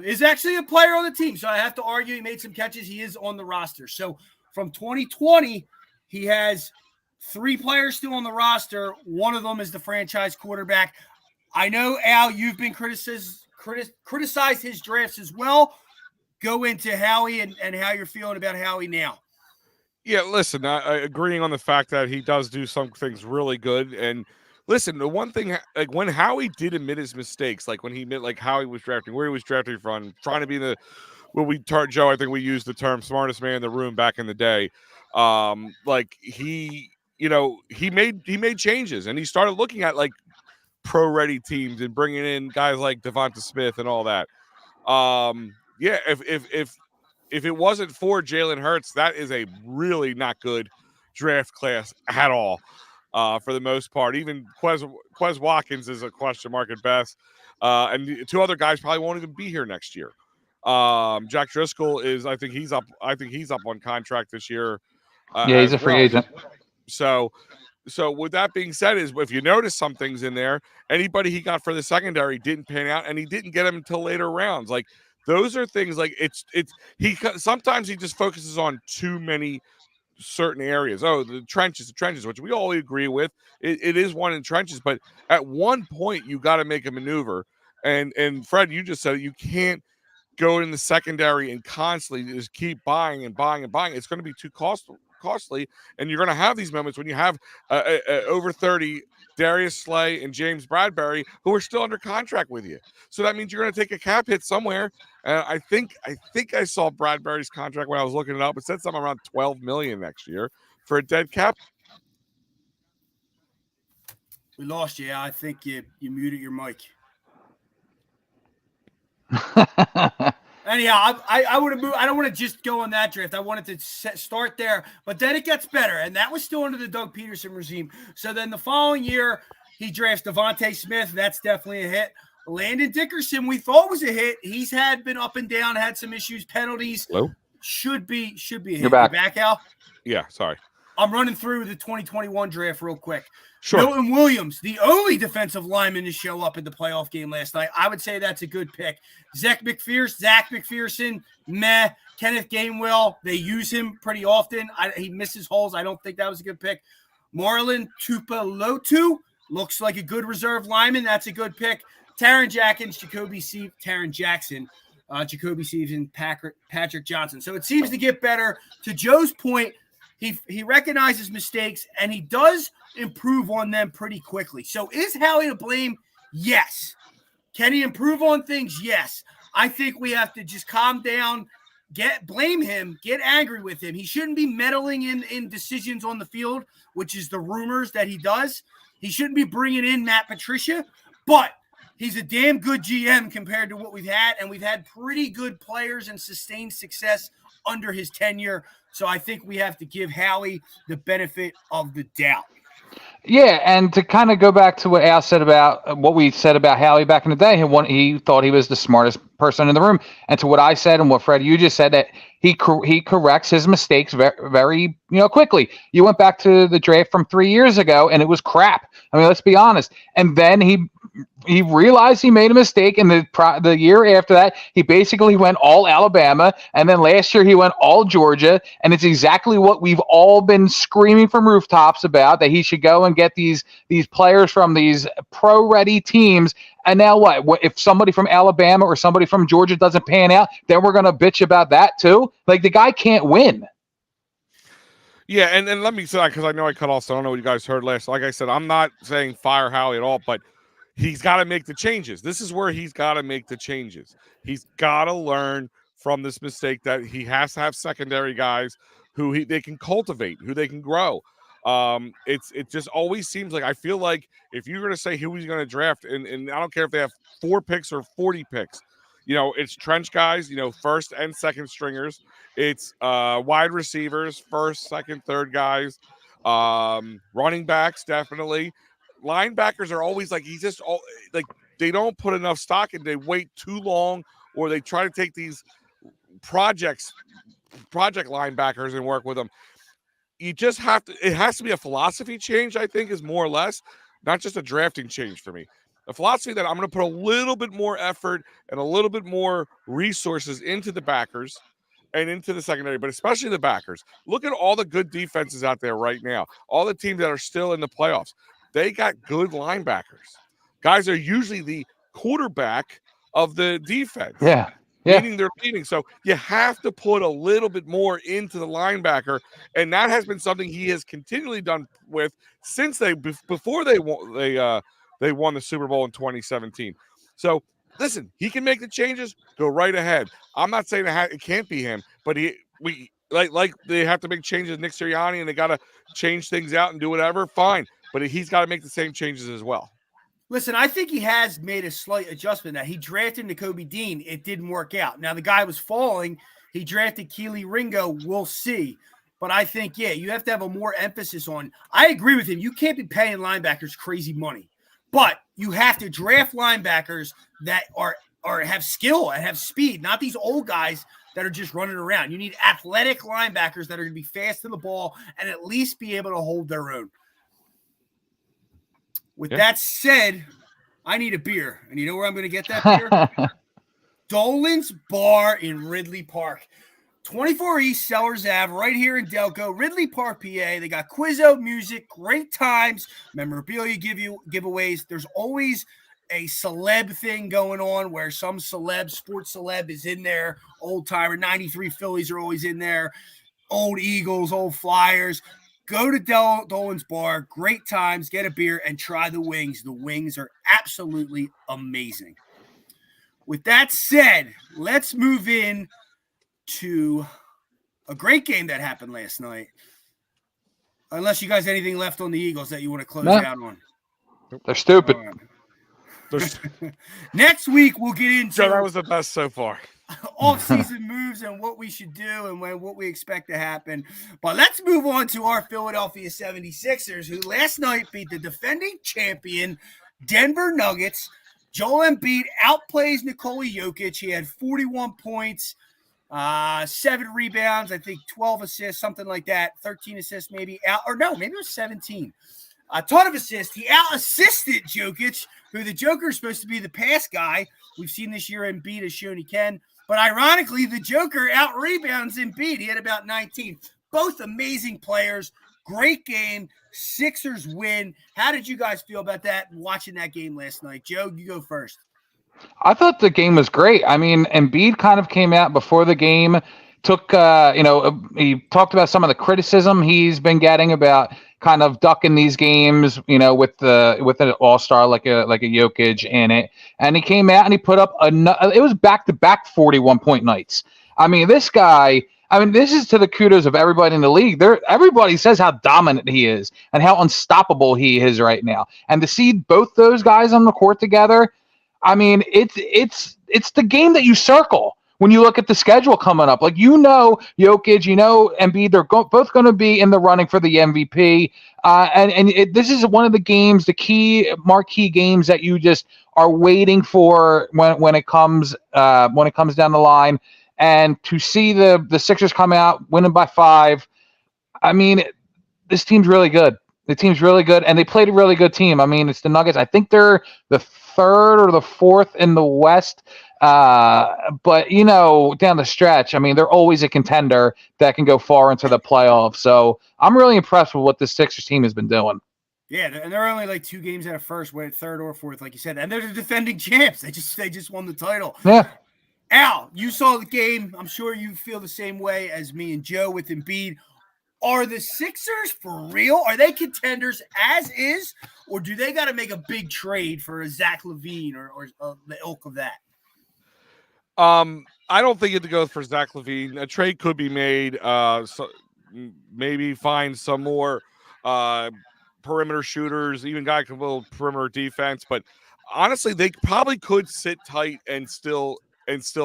Is actually a player on the team, so I have to argue he made some catches. He is on the roster. So from 2020, he has 3 players still on the roster. One of them is the franchise quarterback. I know, Al, you've been criticized his drafts as well. go into Howie and how you're feeling about Howie now. Yeah, listen, I agreeing on the fact that he does do some things really good. And listen, the one thing, like when Howie did admit his mistakes, like when he admit like how he was drafting, where he was drafting from, trying to be the Joe, I think we used the term smartest man in the room back in the day. Like he made changes, and he started looking at like pro ready teams and bringing in guys like Devonta Smith and all that. Yeah, if it wasn't for Jalen Hurts, that is a really not good draft class at all. For the most part, even Quez Watkins is a question mark at best, and the two other guys probably won't even be here next year. Jack Driscoll is, I think he's up on contract this year. Yeah, he's a free agent. So with that being said, is if you notice some things in there, anybody he got for the secondary didn't pan out, and he didn't get them until later rounds. Like those are things like sometimes he just focuses on too many certain areas. Oh, the trenches, which we all agree with. It is one in trenches, but at one point you got to make a maneuver. And Fred, you just said it, you can't go in the secondary and constantly just keep buying and buying and buying. It's going to be too costly, and you're going to have these moments when you have over 30 Darius Slay and James Bradbury who are still under contract with you. So that means you're going to take a cap hit somewhere. I think I saw Bradbury's contract when I was looking it up. It said something around $12 million next year for a dead cap. We lost you. I think you muted your mic. Anyhow, I would have moved. I don't want to just go on that draft. I wanted to start there, but then it gets better, and that was still under the Doug Peterson regime. So then the following year, he drafts Devonta Smith. That's definitely a hit. Landon Dickerson, we thought was a hit. He's been up and down, had some issues, penalties. Hello? Should be a hit. You're back. You back, Al? Yeah, sorry. I'm running through the 2021 draft real quick. Sure. Milton Williams, the only defensive lineman to show up in the playoff game last night. I would say that's a good pick. Zach McPherson, meh. Kenneth Gainwell, they use him pretty often. He misses holes. I don't think that was a good pick. Marlon Tupalotu looks like a good reserve lineman. That's a good pick. Taron Jackson, Jacoby Stevens, and Patrick Johnson. So it seems to get better. To Joe's point, he recognizes mistakes, and he does improve on them pretty quickly. So is Howie to blame? Yes. Can he improve on things? Yes. I think we have to just calm down, blame him, get angry with him. He shouldn't be meddling in decisions on the field, which is the rumors that he does. He shouldn't be bringing in Matt Patricia, but he's a damn good GM compared to what we've had, and we've had pretty good players and sustained success under his tenure. So I think we have to give Howie the benefit of the doubt. Yeah, and to kind of go back to what Al said about what we said about Howie back in the day, he thought he was the smartest person in the room. And to what I said and what Fred, you just said, that he corrects his mistakes very, very quickly. You went back to the draft from 3 years ago, and it was crap. I mean, let's be honest. And then he realized he made a mistake, and the year after that, he basically went all Alabama, and then last year he went all Georgia, and it's exactly what we've all been screaming from rooftops about, that he should go and get these players from these pro-ready teams. And now what? If somebody from Alabama or somebody from Georgia doesn't pan out, then we're going to bitch about that too? Like, the guy can't win. Yeah, and let me say that, because I know I cut off, so I don't know what you guys heard last. Like I said, I'm not saying fire Howie at all, but he's got to make the changes. This is where he's got to make the changes. He's got to learn from this mistake that he has to have secondary guys who they can cultivate, who they can grow. It just always seems like, I feel like if you're going to say who he's going to draft, and I don't care if they have 4 picks or 40 picks, it's trench guys, first and second stringers. It's wide receivers, first, second, third guys, running backs, definitely. Linebackers are always like, they don't put enough stock and they wait too long, or they try to take these project linebackers and work with them. You just have to, it has to be a philosophy change, I think, is more or less, not just a drafting change for me. A philosophy that I'm going to put a little bit more effort and a little bit more resources into the backers and into the secondary, but especially the backers. Look at all the good defenses out there right now. All the teams that are still in the playoffs, they got good linebackers. Guys are usually the quarterback of the defense. Yeah. meaning they're leading. So you have to put a little bit more into the linebacker, and that has been something he has continually done with since before they won the Super Bowl in 2017. So listen, he can make the changes. Go right ahead. I'm not saying it can't be him, but like they have to make changes. Nick Sirianni, and they got to change things out and do whatever. Fine, but he's got to make the same changes as well. Listen, I think he has made a slight adjustment. That he drafted Nakobe Dean, it didn't work out. Now the guy was falling. He drafted Keely Ringo. We'll see. But I think, you have to have a more emphasis on. I agree with him. You can't be paying linebackers crazy money, but you have to draft linebackers that are have skill and have speed, not these old guys that are just running around. You need athletic linebackers that are going to be fast to the ball and at least be able to hold their own. With that said, I need a beer. And you know where I'm going to get that beer? Dolan's Bar in Ridley Park. 24 East Sellers Ave, right here in Delco, Ridley Park, PA. They got Quizzo music, great times, memorabilia giveaways. There's always a celeb thing going on where some sports celeb is in there. Old timer, 93 Phillies are always in there. Old Eagles, old Flyers. Go to Dolan's Bar, great times, get a beer, and try the wings. The wings are absolutely amazing. With that said, let's move in to a great game that happened last night. Unless you guys anything left on the Eagles that you want to close out on. They're stupid. Next week, we'll get into that was the best so far. Off-season moves and what we should do and what we expect to happen. But let's move on to our Philadelphia 76ers, who last night beat the defending champion Denver Nuggets. Joel Embiid outplays Nikola Jokic. He had 41 points, 7 rebounds, I think 12 assists, something like that. 13 assists maybe. Maybe it was 17. A ton of assists. He out-assisted Jokic, who the Joker is supposed to be the pass guy. We've seen this year Embiid has shown he can. But ironically, the Joker out-rebounds Embiid. He had about 19. Both amazing players. Great game. Sixers win. How did you guys feel about that watching that game last night? Joe, you go first. I thought the game was great. I mean, Embiid kind of came out before the game, he talked about some of the criticism he's been getting about kind of ducking these games, with an all-star like a Jokic in it. And he came out and he put up it was back-to-back 41-point nights. I mean, this guy, this is to the kudos of everybody in the league. Everybody says how dominant he is and how unstoppable he is right now. And to see both those guys on the court together, I mean, it's the game that you circle when you look at the schedule coming up. Like, Jokic, Embiid, they're both going to be in the running for the MVP. This is one of the games, the key marquee games that you just are waiting for when it comes down the line. And to see the Sixers come out winning by 5, I mean, this team's really good. The team's really good, and they played a really good team. I mean, it's the Nuggets. I think they're the 3rd or the 4th in the West. But, down the stretch, I mean, they're always a contender that can go far into the playoffs. So I'm really impressed with what this Sixers team has been doing. Yeah, and they're only like 2 games out of first, 3rd or 4th, like you said. And they're the defending champs. They just won the title. Yeah. Al, you saw the game. I'm sure you feel the same way as me and Joe with Embiid. Are the Sixers for real? Are they contenders as is? Or do they got to make a big trade for a Zach LaVine or the ilk of that? I don't think you have to go for Zach LaVine. A trade could be made. Maybe find some more perimeter shooters, even guy can build perimeter defense. But honestly, they probably could sit tight and still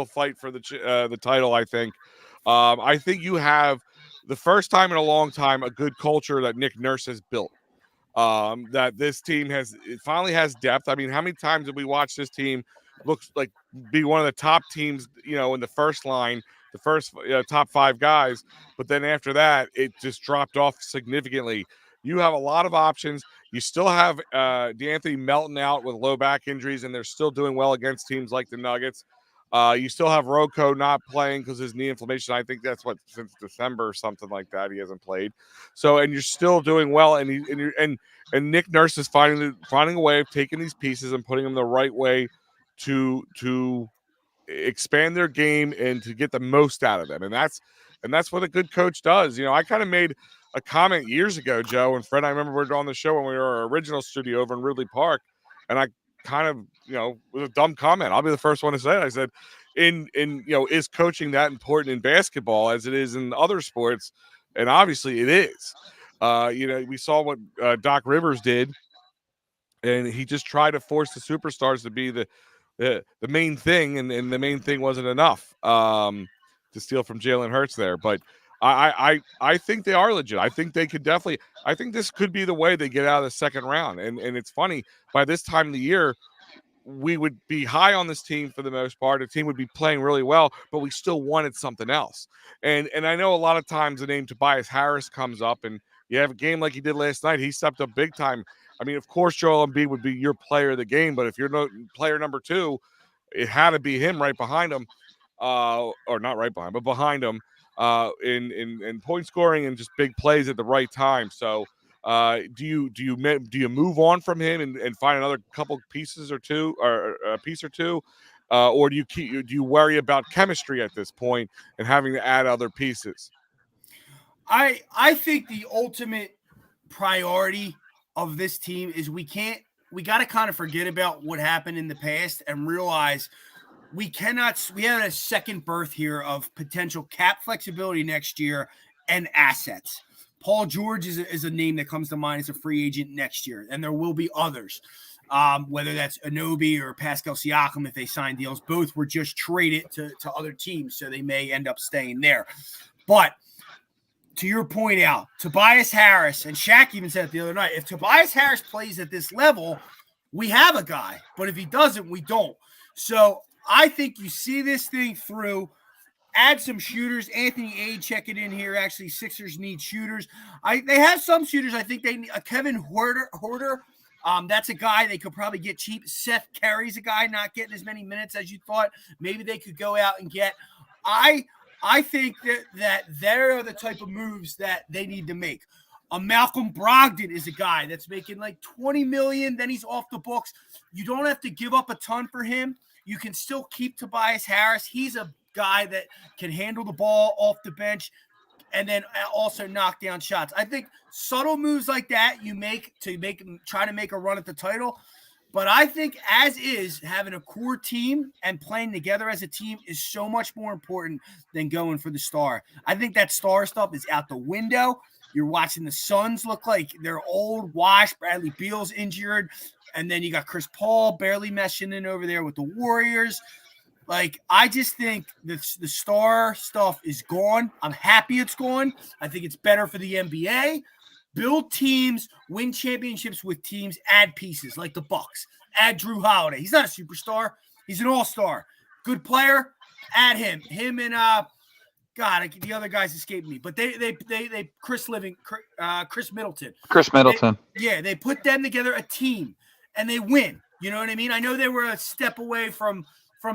fight for the title. I think you have the first time in a long time a good culture that Nick Nurse has built. That this team finally has depth. I mean, how many times did we watch this team looks like be one of the top teams, in the first line, the first top 5 guys, but then after that, it just dropped off significantly. You have a lot of options. You still have D'Anthony Melton out with low back injuries, and they're still doing well against teams like the Nuggets. You still have Rocco not playing because his knee inflammation. I think that's since December or something like that. He hasn't played. So, and you're still doing well. And Nick Nurse is finding a way of taking these pieces and putting them the right way to expand their game and to get the most out of them. And that's what a good coach does. I kind of made a comment years ago, Joe and Fred. I remember we were on the show when we were our original studio over in Ridley Park, and I kind of, was a dumb comment. I'll be the first one to say it. I said, is coaching that important in basketball as it is in other sports? And obviously it is. We saw what Doc Rivers did, and he just tried to force the superstars to be the main thing, and the main thing wasn't enough to steal from Jalen Hurts there. But I think they are legit. I think they could definitely. I think this could be the way they get out of the second round. And it's funny, by this time of the year, we would be high on this team for the most part. The team would be playing really well, but we still wanted something else. And I know a lot of times the name Tobias Harris comes up, and you have a game like he did last night. He stepped up big time. I mean, of course, Joel Embiid would be your player of the game, but if you're no player number 2, it had to be him right behind him, or not right behind, but behind him in point scoring and just big plays at the right time. So do you move on from him and find another couple pieces or two, or a piece or two, or do you worry about chemistry at this point and having to add other pieces? I think the ultimate priority of this team is we got to kind of forget about what happened in the past and realize we have a second birth here of potential cap flexibility next year and assets. Paul George is a name that comes to mind as a free agent next year, and there will be others, whether that's Anunoby or Pascal Siakam if they sign deals. Both were just traded to other teams, so they may end up staying there. But to your point out, Tobias Harris, and Shaq even said it the other night, if Tobias Harris plays at this level, we have a guy. But if he doesn't, we don't. So I think you see this thing through. Add some shooters. Anthony A checking in here. Actually, Sixers need shooters. They have some shooters. I think they need Kevin Huerter. That's a guy they could probably get cheap. Seth Curry's a guy not getting as many minutes as you thought. Maybe they could go out and get. I think that there are the type of moves that they need to make. Malcolm Brogdon is a guy that's making like $20 million. Then he's off the books. You don't have to give up a ton for him. You can still keep Tobias Harris. He's a guy that can handle the ball off the bench and then also knock down shots. I think subtle moves like that you try to make a run at the title. But I think as is, having a core team and playing together as a team is so much more important than going for the star. I think that star stuff is out the window. You're watching the Suns look like they're old, washed. Bradley Beal's injured. And then you got Chris Paul barely meshing in over there with the Warriors. Like, I just think the star stuff is gone. I'm happy it's gone. I think it's better for the NBA. Build teams, win championships with teams, add pieces like the Bucks. Add Drew Holiday. He's not a superstar. He's an all-star. Good player. Add him. Him and the other guys escaped me. But they Chris Middleton. Chris Middleton. They put them together, a team, and they win. You know what I mean? I know they were a step away from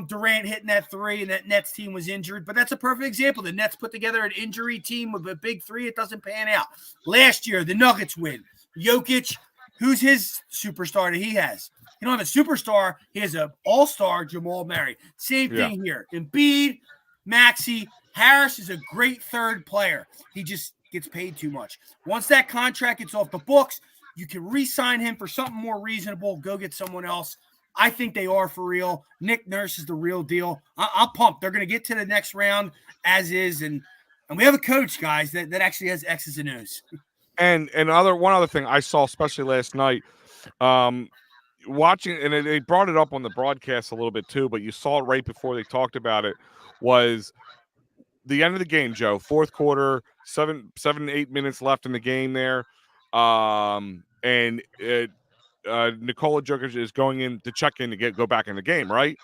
Durant hitting that three, and that Nets team was injured. But that's a perfect example. The Nets put together an injury team with a big three. It doesn't pan out. Last year, the Nuggets win. Jokic, who's his superstar that he has? He don't have a superstar. He has an all-star, Jamal Murray. Same thing here. Embiid, Maxey, Harris is a great third player. He just gets paid too much. Once that contract gets off the books, you can re-sign him for something more reasonable. Go get someone else. I think they are for real. Nick Nurse is the real deal. I'm pumped. They're going to get to the next round as is, and we have a coach, guys, that actually has X's and O's. And one other thing I saw, especially last night, watching, and they brought it up on the broadcast a little bit too, but you saw it right before they talked about it, was the end of the game, Joe. Fourth quarter, 7 to 8 minutes left in the game there, and Nikola Jokic is going in to check in to go back in the game, right?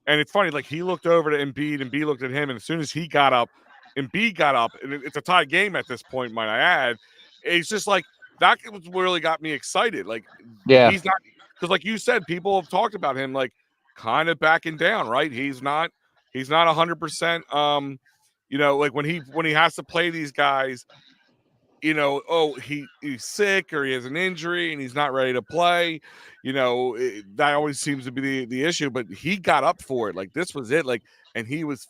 And it's funny, like, he looked over to Embiid, and Embiid looked at him, and as soon as he got up, Embiid got up, and it's a tied game at this point, might I add. It's just like, that really got me excited. Like, he's not, because like you said, people have talked about him, like, kind of backing down, right? He's not 100%. Like when he has to play these guys, he's sick or he has an injury and he's not ready to play. That always seems to be the issue. But he got up for it. Like this was it. Like, and he was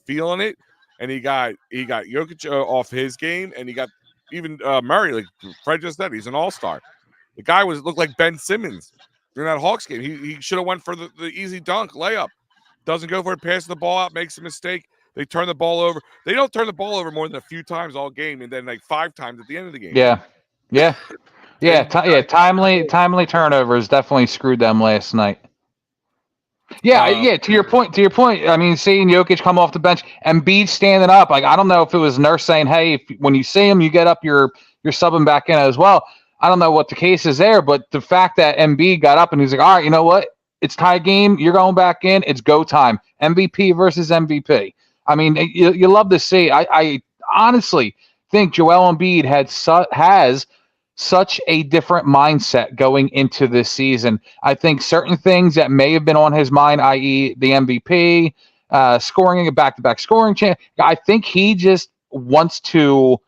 feeling it. And he got Jokic off his game, and he got even Murray. Like Fred just said, he's an all-star. The guy looked like Ben Simmons during that Hawks game. He should have went for the easy dunk layup. Doesn't go for it, passes the ball out, makes a mistake. They turn the ball over. They don't turn the ball over more than a few times all game, and then like 5 times at the end of the game. Yeah. Timely turnovers definitely screwed them last night. To your point. I mean, seeing Jokic come off the bench, Embiid standing up. Like I don't know if it was Nurse saying, "Hey, when you see him, you get up. You're subbing back in as well." I don't know what the case is there, but the fact that Embiid got up and he's like, "All right, you know what? It's tie game. You're going back in. It's go time. MVP versus MVP." I mean, you love to see. I honestly think Joel Embiid has such a different mindset going into this season. I think certain things that may have been on his mind, i.e. the MVP, scoring a back-to-back scoring chance, I think he just wants to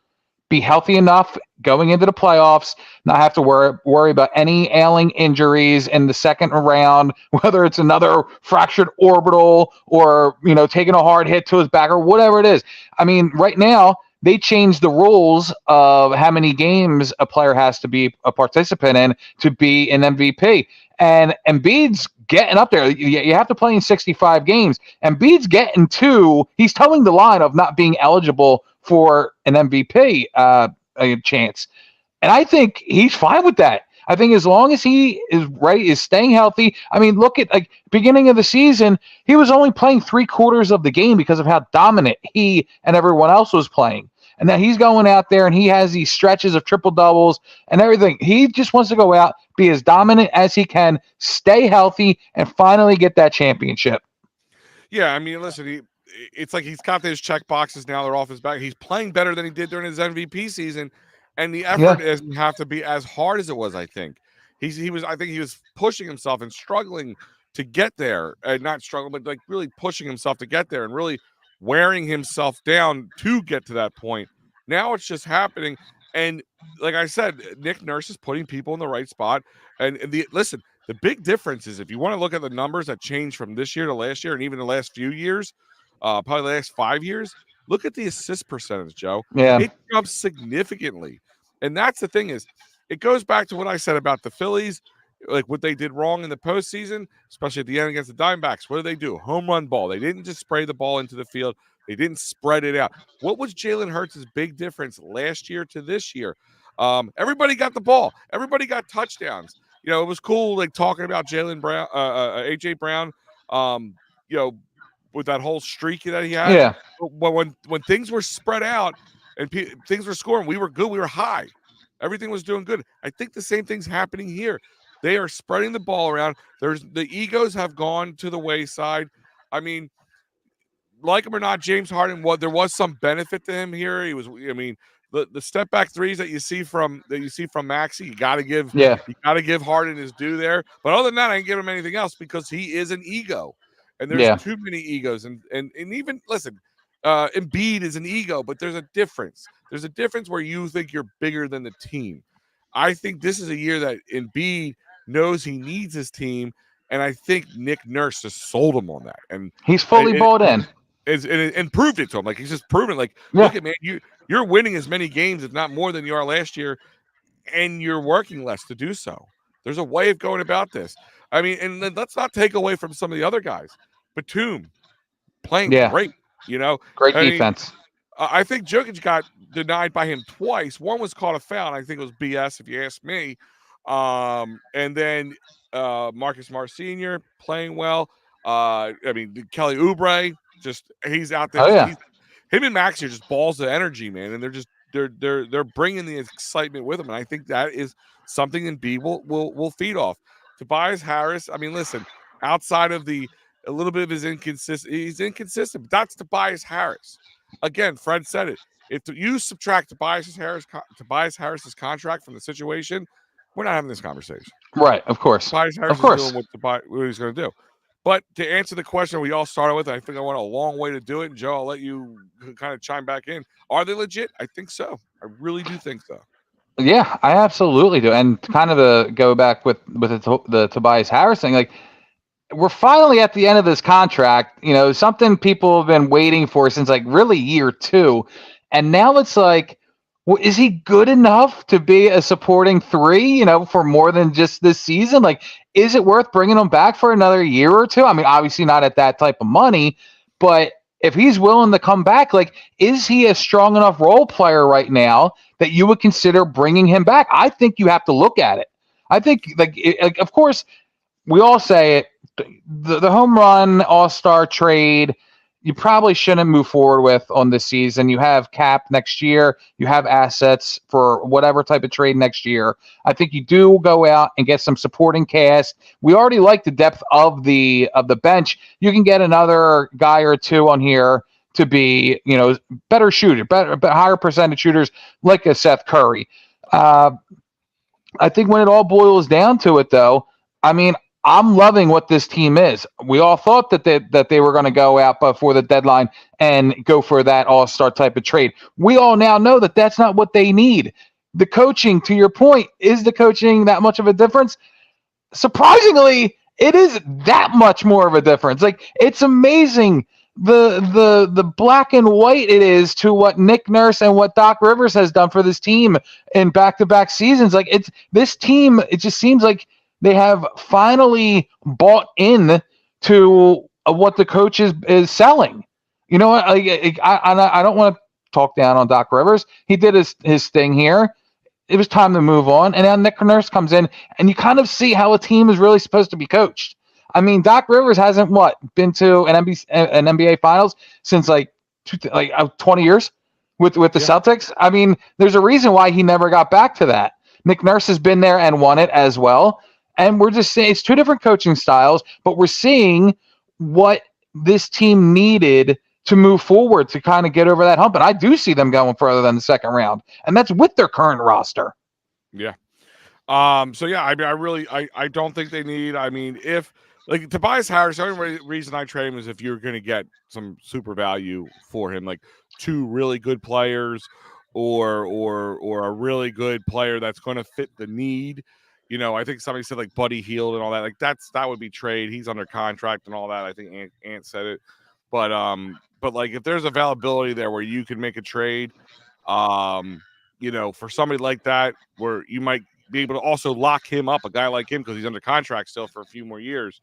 be healthy enough going into the playoffs, not have to worry about any ailing injuries in the second round, whether it's another fractured orbital or, taking a hard hit to his back or whatever it is. I mean, right now, they changed the rules of how many games a player has to be a participant in to be an MVP. And Embiid's getting up there. You have to play in 65 games. Embiid's he's towing the line of not being eligible for an MVP chance. And I think he's fine with that. I think as long as he is staying healthy. I mean, look at beginning of the season, he was only playing 3/4 of the game because of how dominant he and everyone else was playing. And then he's going out there and he has these stretches of triple doubles and everything. He just wants to go out, be as dominant as he can, stay healthy, and finally get that championship. Yeah, I mean, listen, it's like he's got those check boxes now. They're off his back. He's playing better than he did during his MVP season. And the effort doesn't have to be as hard as it was, I think. I think he was pushing himself and struggling to get there. Not struggling, but like really pushing himself to get there and really wearing himself down to get to that point. Now it's just happening. And like I said, Nick Nurse is putting people in the right spot. And listen, the big difference is if you want to look at the numbers that changed from this year to last year and even the last few years, probably the last 5 years, look at the assist percentage, Joe. Yeah. It jumps significantly. And that's the thing is, it goes back to what I said about the Phillies, like what they did wrong in the postseason, especially at the end against the Diamondbacks. What did they do? Home run ball. They didn't just spray the ball into the field. They didn't spread it out. What was Jalen Hurts' big difference last year to this year? Everybody got the ball. Everybody got touchdowns. It was cool, like talking about Jalen Brown, AJ Brown, with that whole streak that he had. Yeah. But when things were spread out and things were scoring, we were good. We were high. Everything was doing good. I think the same thing's happening here. They are spreading the ball around. The egos have gone to the wayside. I mean, like him or not, James Harden, there was some benefit to him here. He was, the step back threes that you see from Maxey, you got to give Harden his due there. But other than that, I ain't give him anything else because he is an ego, and there's too many egos. And even listen, Embiid is an ego, but there's a difference. There's a difference where you think you're bigger than the team. I think this is a year that Embiid knows he needs his team, and I think Nick Nurse just sold him on that. And he's fully bought in. And proved it to him. Like he's just proven, look at man, you're winning as many games, if not more, than you are last year, and you're working less to do so. There's a way of going about this. I mean, and let's not take away from some of the other guys. Batum playing great, Great defense. I think Jokic got denied by him twice. One was called a foul, and I think it was BS if you ask me. And then Marcus Smart Sr. playing well. Kelly Oubre, he's out there. Oh, yeah. Him and Max are just balls of energy, man, and they're bringing the excitement with them, and I think that is something Embiid will feed off. Tobias Harris, I mean, listen, outside of a little bit of his he's inconsistent. But that's Tobias Harris. Again, Fred said it. If you subtract Tobias Harris's contract from the situation, we're not having this conversation. Right, of course. Tobias Harris is doing what he's going to do. But to answer the question we all started with, I think I went a long way to do it. And Joe, I'll let you kind of chime back in. Are they legit? I think so. I really do think so. Yeah, I absolutely do. And kind of to go back with the Tobias Harris thing, like we're finally at the end of this contract. You know, something people have been waiting for since like really year 2, and now it's like, well, is he good enough to be a supporting 3? You know, for more than just this season? Like, is it worth bringing him back for another year or 2? I mean, obviously not at that type of money, but if he's willing to come back, like, is he a strong enough role player right now that you would consider bringing him back? I think you have to look at it. I think, of course, we all say it. The home run all-star trade, you probably shouldn't move forward with on this season. You have cap next year. You have assets for whatever type of trade next year. I think you do go out and get some supporting cast. We already like the depth of the bench. You can get another guy or 2 on here to be, you know, better shooter, better higher percentage shooters like a Seth Curry. I think when it all boils down to it, though, I mean, I'm loving what this team is. We all thought that they were going to go out before the deadline and go for that all-star type of trade. We all now know that that's not what they need. The coaching, to your point, is the coaching that much of a difference? Surprisingly, it is that much more of a difference. Like, it's amazing the black and white it is to what Nick Nurse and what Doc Rivers has done for this team in back-to-back seasons. Like, it's this team, it just seems like they have finally bought in to what the coach is selling. You know what? I don't want to talk down on Doc Rivers. He did his thing here. It was time to move on. And now Nick Nurse comes in, and you kind of see how a team is really supposed to be coached. I mean, Doc Rivers hasn't been to an NBA Finals since like 20 years with the Celtics. I mean, there's a reason why he never got back to that. Nick Nurse has been there and won it as well. And we're just saying it's 2 different coaching styles, but we're seeing what this team needed to move forward to kind of get over that hump. And I do see them going further than the second round, and that's with their current roster. Yeah. So yeah, I mean, I don't think they need. I mean, if like Tobias Harris, the only reason I trade him is if you're going to get some super value for him, like 2 really good players, or a really good player that's going to fit the need. You know, I think somebody said like Buddy Hield and all that. Like that would be trade. He's under contract and all that. I think Ant said it. But like if there's availability there where you can make a trade, you know, for somebody like that, where you might be able to also lock him up, a guy like him, because he's under contract still for a few more years.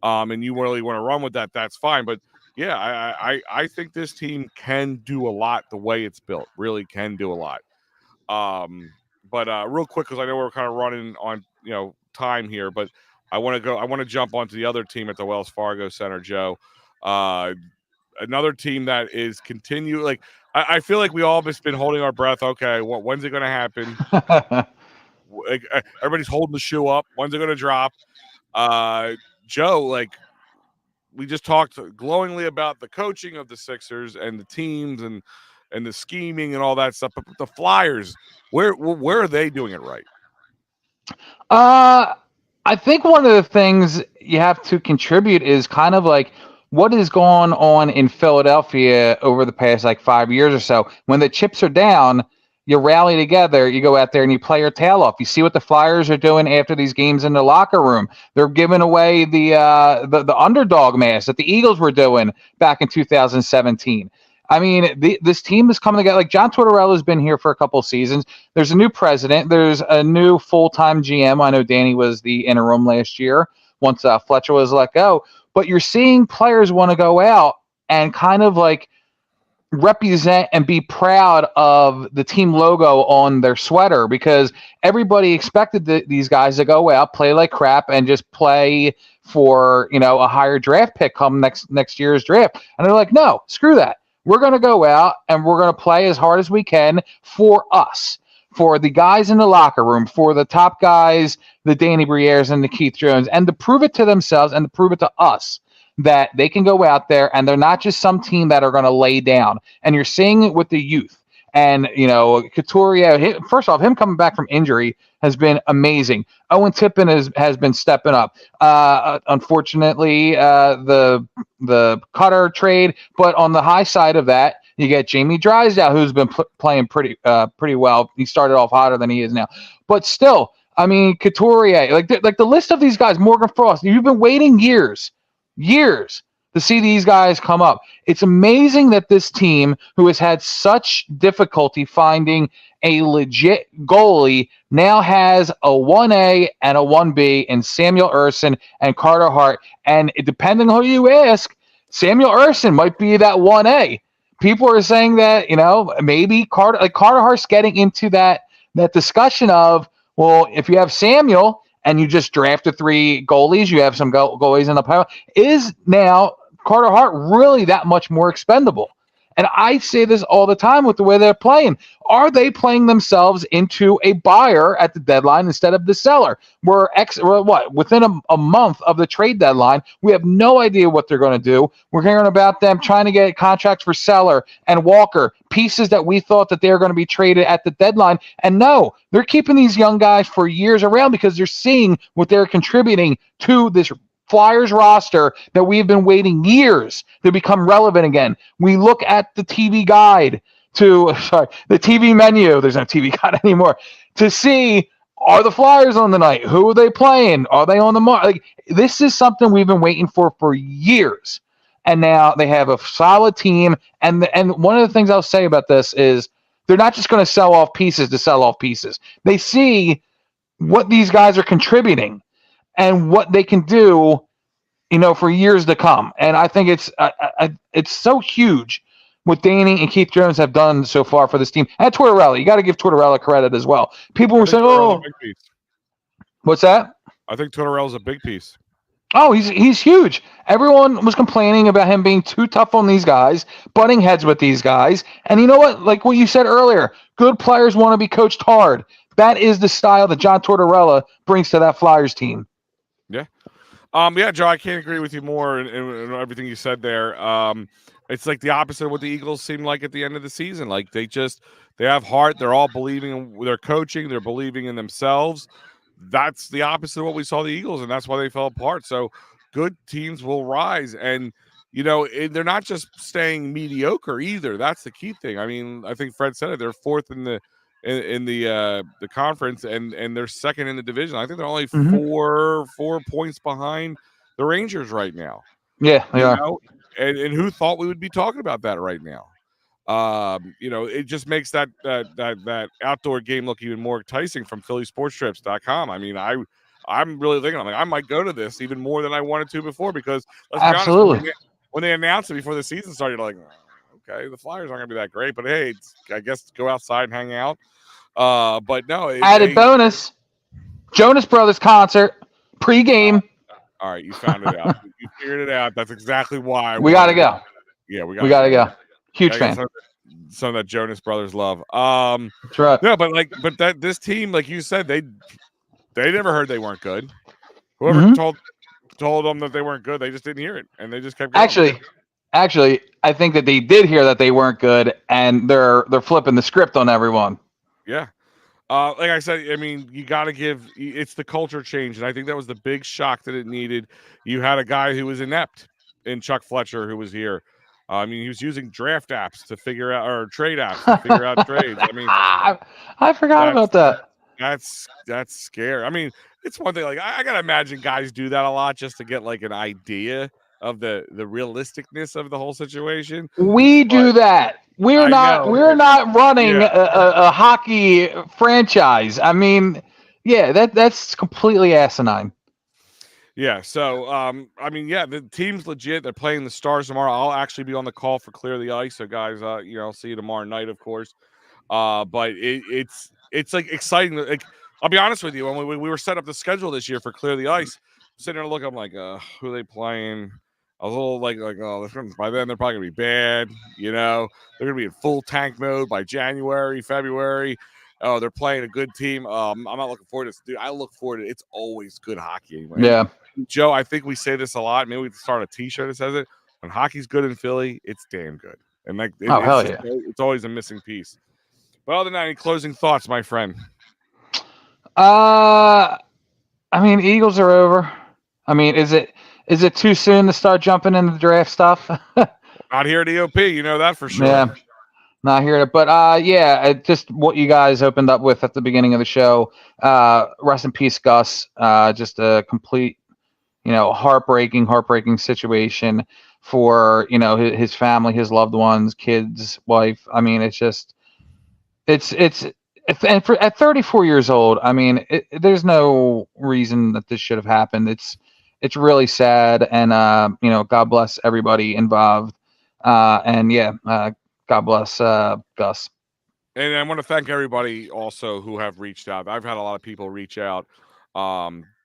And you really want to run with that, that's fine. But yeah, I think this team can do a lot the way it's built. Really can do a lot. But real quick, because I know we're kind of running on, you know, time here, but I want to jump onto the other team at the Wells Fargo Center, Joe. Another team that is like I feel like we all just been holding our breath. Okay, when's it going to happen? Like, everybody's holding the shoe up. When's it going to drop? Joe, like we just talked glowingly about the coaching of the Sixers and the teams and the scheming and all that stuff, but the Flyers, where are they doing it right? I think one of the things you have to contribute is kind of like what has gone on in Philadelphia over the past like 5 years or so. When the chips are down, you rally together, you go out there and you play your tail off. You see what the Flyers are doing after these games in the locker room. They're giving away the underdog mask that the Eagles were doing back in 2017. I mean, this team is coming together. Like John Tortorella has been here for a couple of seasons. There's a new president. There's a new full-time GM. I know Danny was the interim last year once Fletcher was let go. But you're seeing players want to go out and kind of like represent and be proud of the team logo on their sweater, because everybody expected these guys to go out, play like crap, and just play for, you know, a higher draft pick come next year's draft. And they're like, no, screw that. We're going to go out and we're going to play as hard as we can for us, for the guys in the locker room, for the top guys, the Danny Brières and the Keith Jones, and to prove it to themselves and to prove it to us that they can go out there and they're not just some team that are going to lay down. And you're seeing it with the youth. And, you know, Couturier, first off, him coming back from injury has been amazing. Owen Tippin has been stepping up. Unfortunately, the Cutter trade, but on the high side of that, You get Jamie Drysdale, who's been playing pretty well. He started off hotter than he is now, but still, I mean, Couturier, like the list of these guys, Morgan Frost. You've been waiting years to see these guys come up. It's amazing that this team, who has had such difficulty finding a legit goalie, now has a 1A and a 1B in Samuel Urson and Carter Hart. And depending on who you ask, Samuel Urson might be that 1A. People are saying that, maybe Carter Hart's getting into that discussion of, well, if you have Samuel and you just drafted 3 goalies, you have some goalies in the pipeline, is now Carter Hart really that much more expendable? And I say this all the time with the way they're playing. Are they playing themselves into a buyer at the deadline instead of the seller? We're within a month of the trade deadline, we have no idea what they're going to do. We're hearing about them trying to get contracts for Seller and Walker, pieces that we thought that they were going to be traded at the deadline. And no, they're keeping these young guys for years around because they're seeing what they're contributing to this Flyers roster that we've been waiting years to become relevant again. We look at the TV guide the TV menu. There's no TV guide anymore to see, are the Flyers on the night? Who are they playing? Are they on the mark? Like, this is something we've been waiting for years. And now they have a solid team. And one of the things I'll say about this is they're not just going to sell off pieces to sell off pieces. They see what these guys are contributing and what they can do, for years to come. And I think it's so huge what Danny and Keith Jones have done so far for this team. And Tortorella, you got to give Tortorella credit as well. People were saying, "Oh, what's that?" I think Tortorella's a big piece. Oh, he's huge. Everyone was complaining about him being too tough on these guys, butting heads with these guys. And you know what? Like what you said earlier, good players want to be coached hard. That is the style that John Tortorella brings to that Flyers team. Yeah. Joe, I can't agree with you more in everything you said there. It's like the opposite of what the Eagles seem like at the end of the season. Like they have heart. They're all believing in their coaching. They're believing in themselves. That's the opposite of what we saw the Eagles, and that's why they fell apart. So good teams will rise, and they're not just staying mediocre either. That's the key thing. I mean, I think Fred said it. They're 4th in the conference, and they're 2nd in the division. I think they're only 4 points behind the Rangers right now. Yeah, they are. And who thought we would be talking about that right now? It just makes that outdoor game look even more enticing from PhillySportsTrips.com. I mean, I'm really thinking, I might go to this even more than I wanted to before, because let's be honest, when they announced it before the season started, like, okay, the Flyers aren't going to be that great, but hey, I guess go outside and hang out. But no. Added bonus, Jonas Brothers concert, pregame. All right, you found it out. You figured it out. That's exactly why. We got to go. Yeah, we got to go. Huge fan. Some of that Jonas Brothers love. That's right. No, but this team, like you said, they never heard they weren't good. Whoever told them that they weren't good, they just didn't hear it, and they just kept going. Actually, I think that they did hear that they weren't good, and they're flipping the script on everyone. Yeah. Like I said, I mean, you got to it's the culture change, and I think that was the big shock that it needed. You had a guy who was inept in Chuck Fletcher who was here. I mean, he was using draft apps to figure out, or trade apps to figure out trades. I mean, I forgot about that. That's scary. I mean, it's one thing. Like I gotta imagine guys do that a lot just to get like an idea of the realisticness of the whole situation. We do that. We're not running a hockey franchise. I mean, yeah, that's completely asinine. Yeah, so I mean, yeah, the team's legit. They're playing the Stars tomorrow. I'll actually be on the call for Clear the Ice. So guys, I'll see you tomorrow night, of course. But it's like exciting. Like I'll be honest with you, when we were set up the schedule this year for Clear the Ice, I'm sitting there looking, I'm like, who are they playing? I was a little like, oh, by then they're probably gonna be bad. They're gonna be in full tank mode by January, February. Oh, they're playing a good team. I'm not looking forward to this. Dude, I look forward to it. It's always good hockey anyway. Yeah. Joe, I think we say this a lot. Maybe we can start a T-shirt that says it. When hockey's good in Philly, it's damn good. And it's always a missing piece. But other than that, any closing thoughts, my friend? I mean, Eagles are over. I mean, is it too soon to start jumping into the draft stuff? Not here at EoP, you know that for sure. Yeah, not here, but yeah, just what you guys opened up with at the beginning of the show. Rest in peace, Gus. Just a complete, heartbreaking situation for his family, his loved ones, kids, wife. I mean, it's just it's and at 34 years old, I mean, there's no reason that this should have happened. It's really sad, and God bless everybody involved. And yeah, God bless Gus. And I want to thank everybody also who have reached out. I've had a lot of people reach out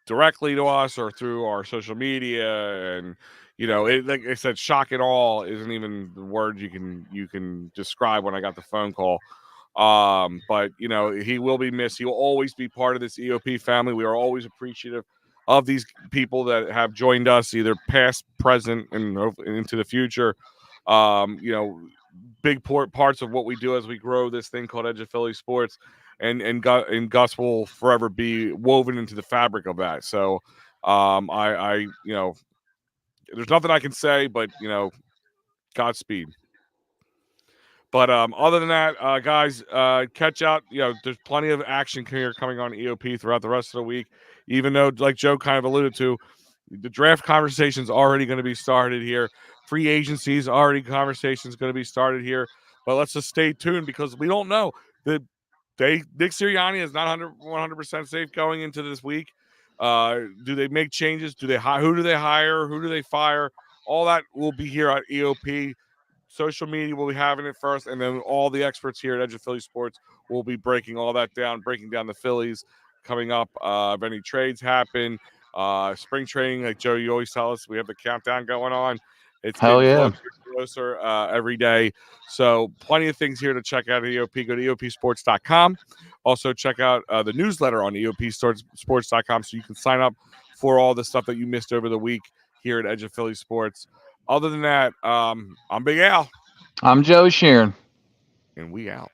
directly to us or through our social media, and like I said, shock and awe isn't even the word you can describe when I got the phone call. But he will be missed. He will always be part of this EoP family. We are always appreciative of these people that have joined us, either past, present, and into the future. Big parts of what we do as we grow this thing called Edge of Philly Sports, and Gus will forever be woven into the fabric of that. So, I there's nothing I can say, but Godspeed. But other than that, guys, catch out. There's plenty of action here coming on EoP throughout the rest of the week. Even though, like Joe kind of alluded to, the draft conversation's already going to be started here. Free agency's already conversations going to be started here. But let's just stay tuned because we don't know. Nick Sirianni is not 100% safe going into this week. Do they make changes? Who do they hire? Who do they fire? All that will be here at EoP. Social media will be having it first, and then all the experts here at Edge of Philly Sports will be breaking all that down, breaking down the Phillies coming up. If any trades happen, spring training, like Joe, you always tell us, we have the countdown going on. It's getting closer every day. So plenty of things here to check out at EoP. Go to EoPsports.com. Also check out the newsletter on EoPsports.com so you can sign up for all the stuff that you missed over the week here at Edge of Philly Sports. Other than that, I'm Big Al. I'm Joe Sheeran. And we out.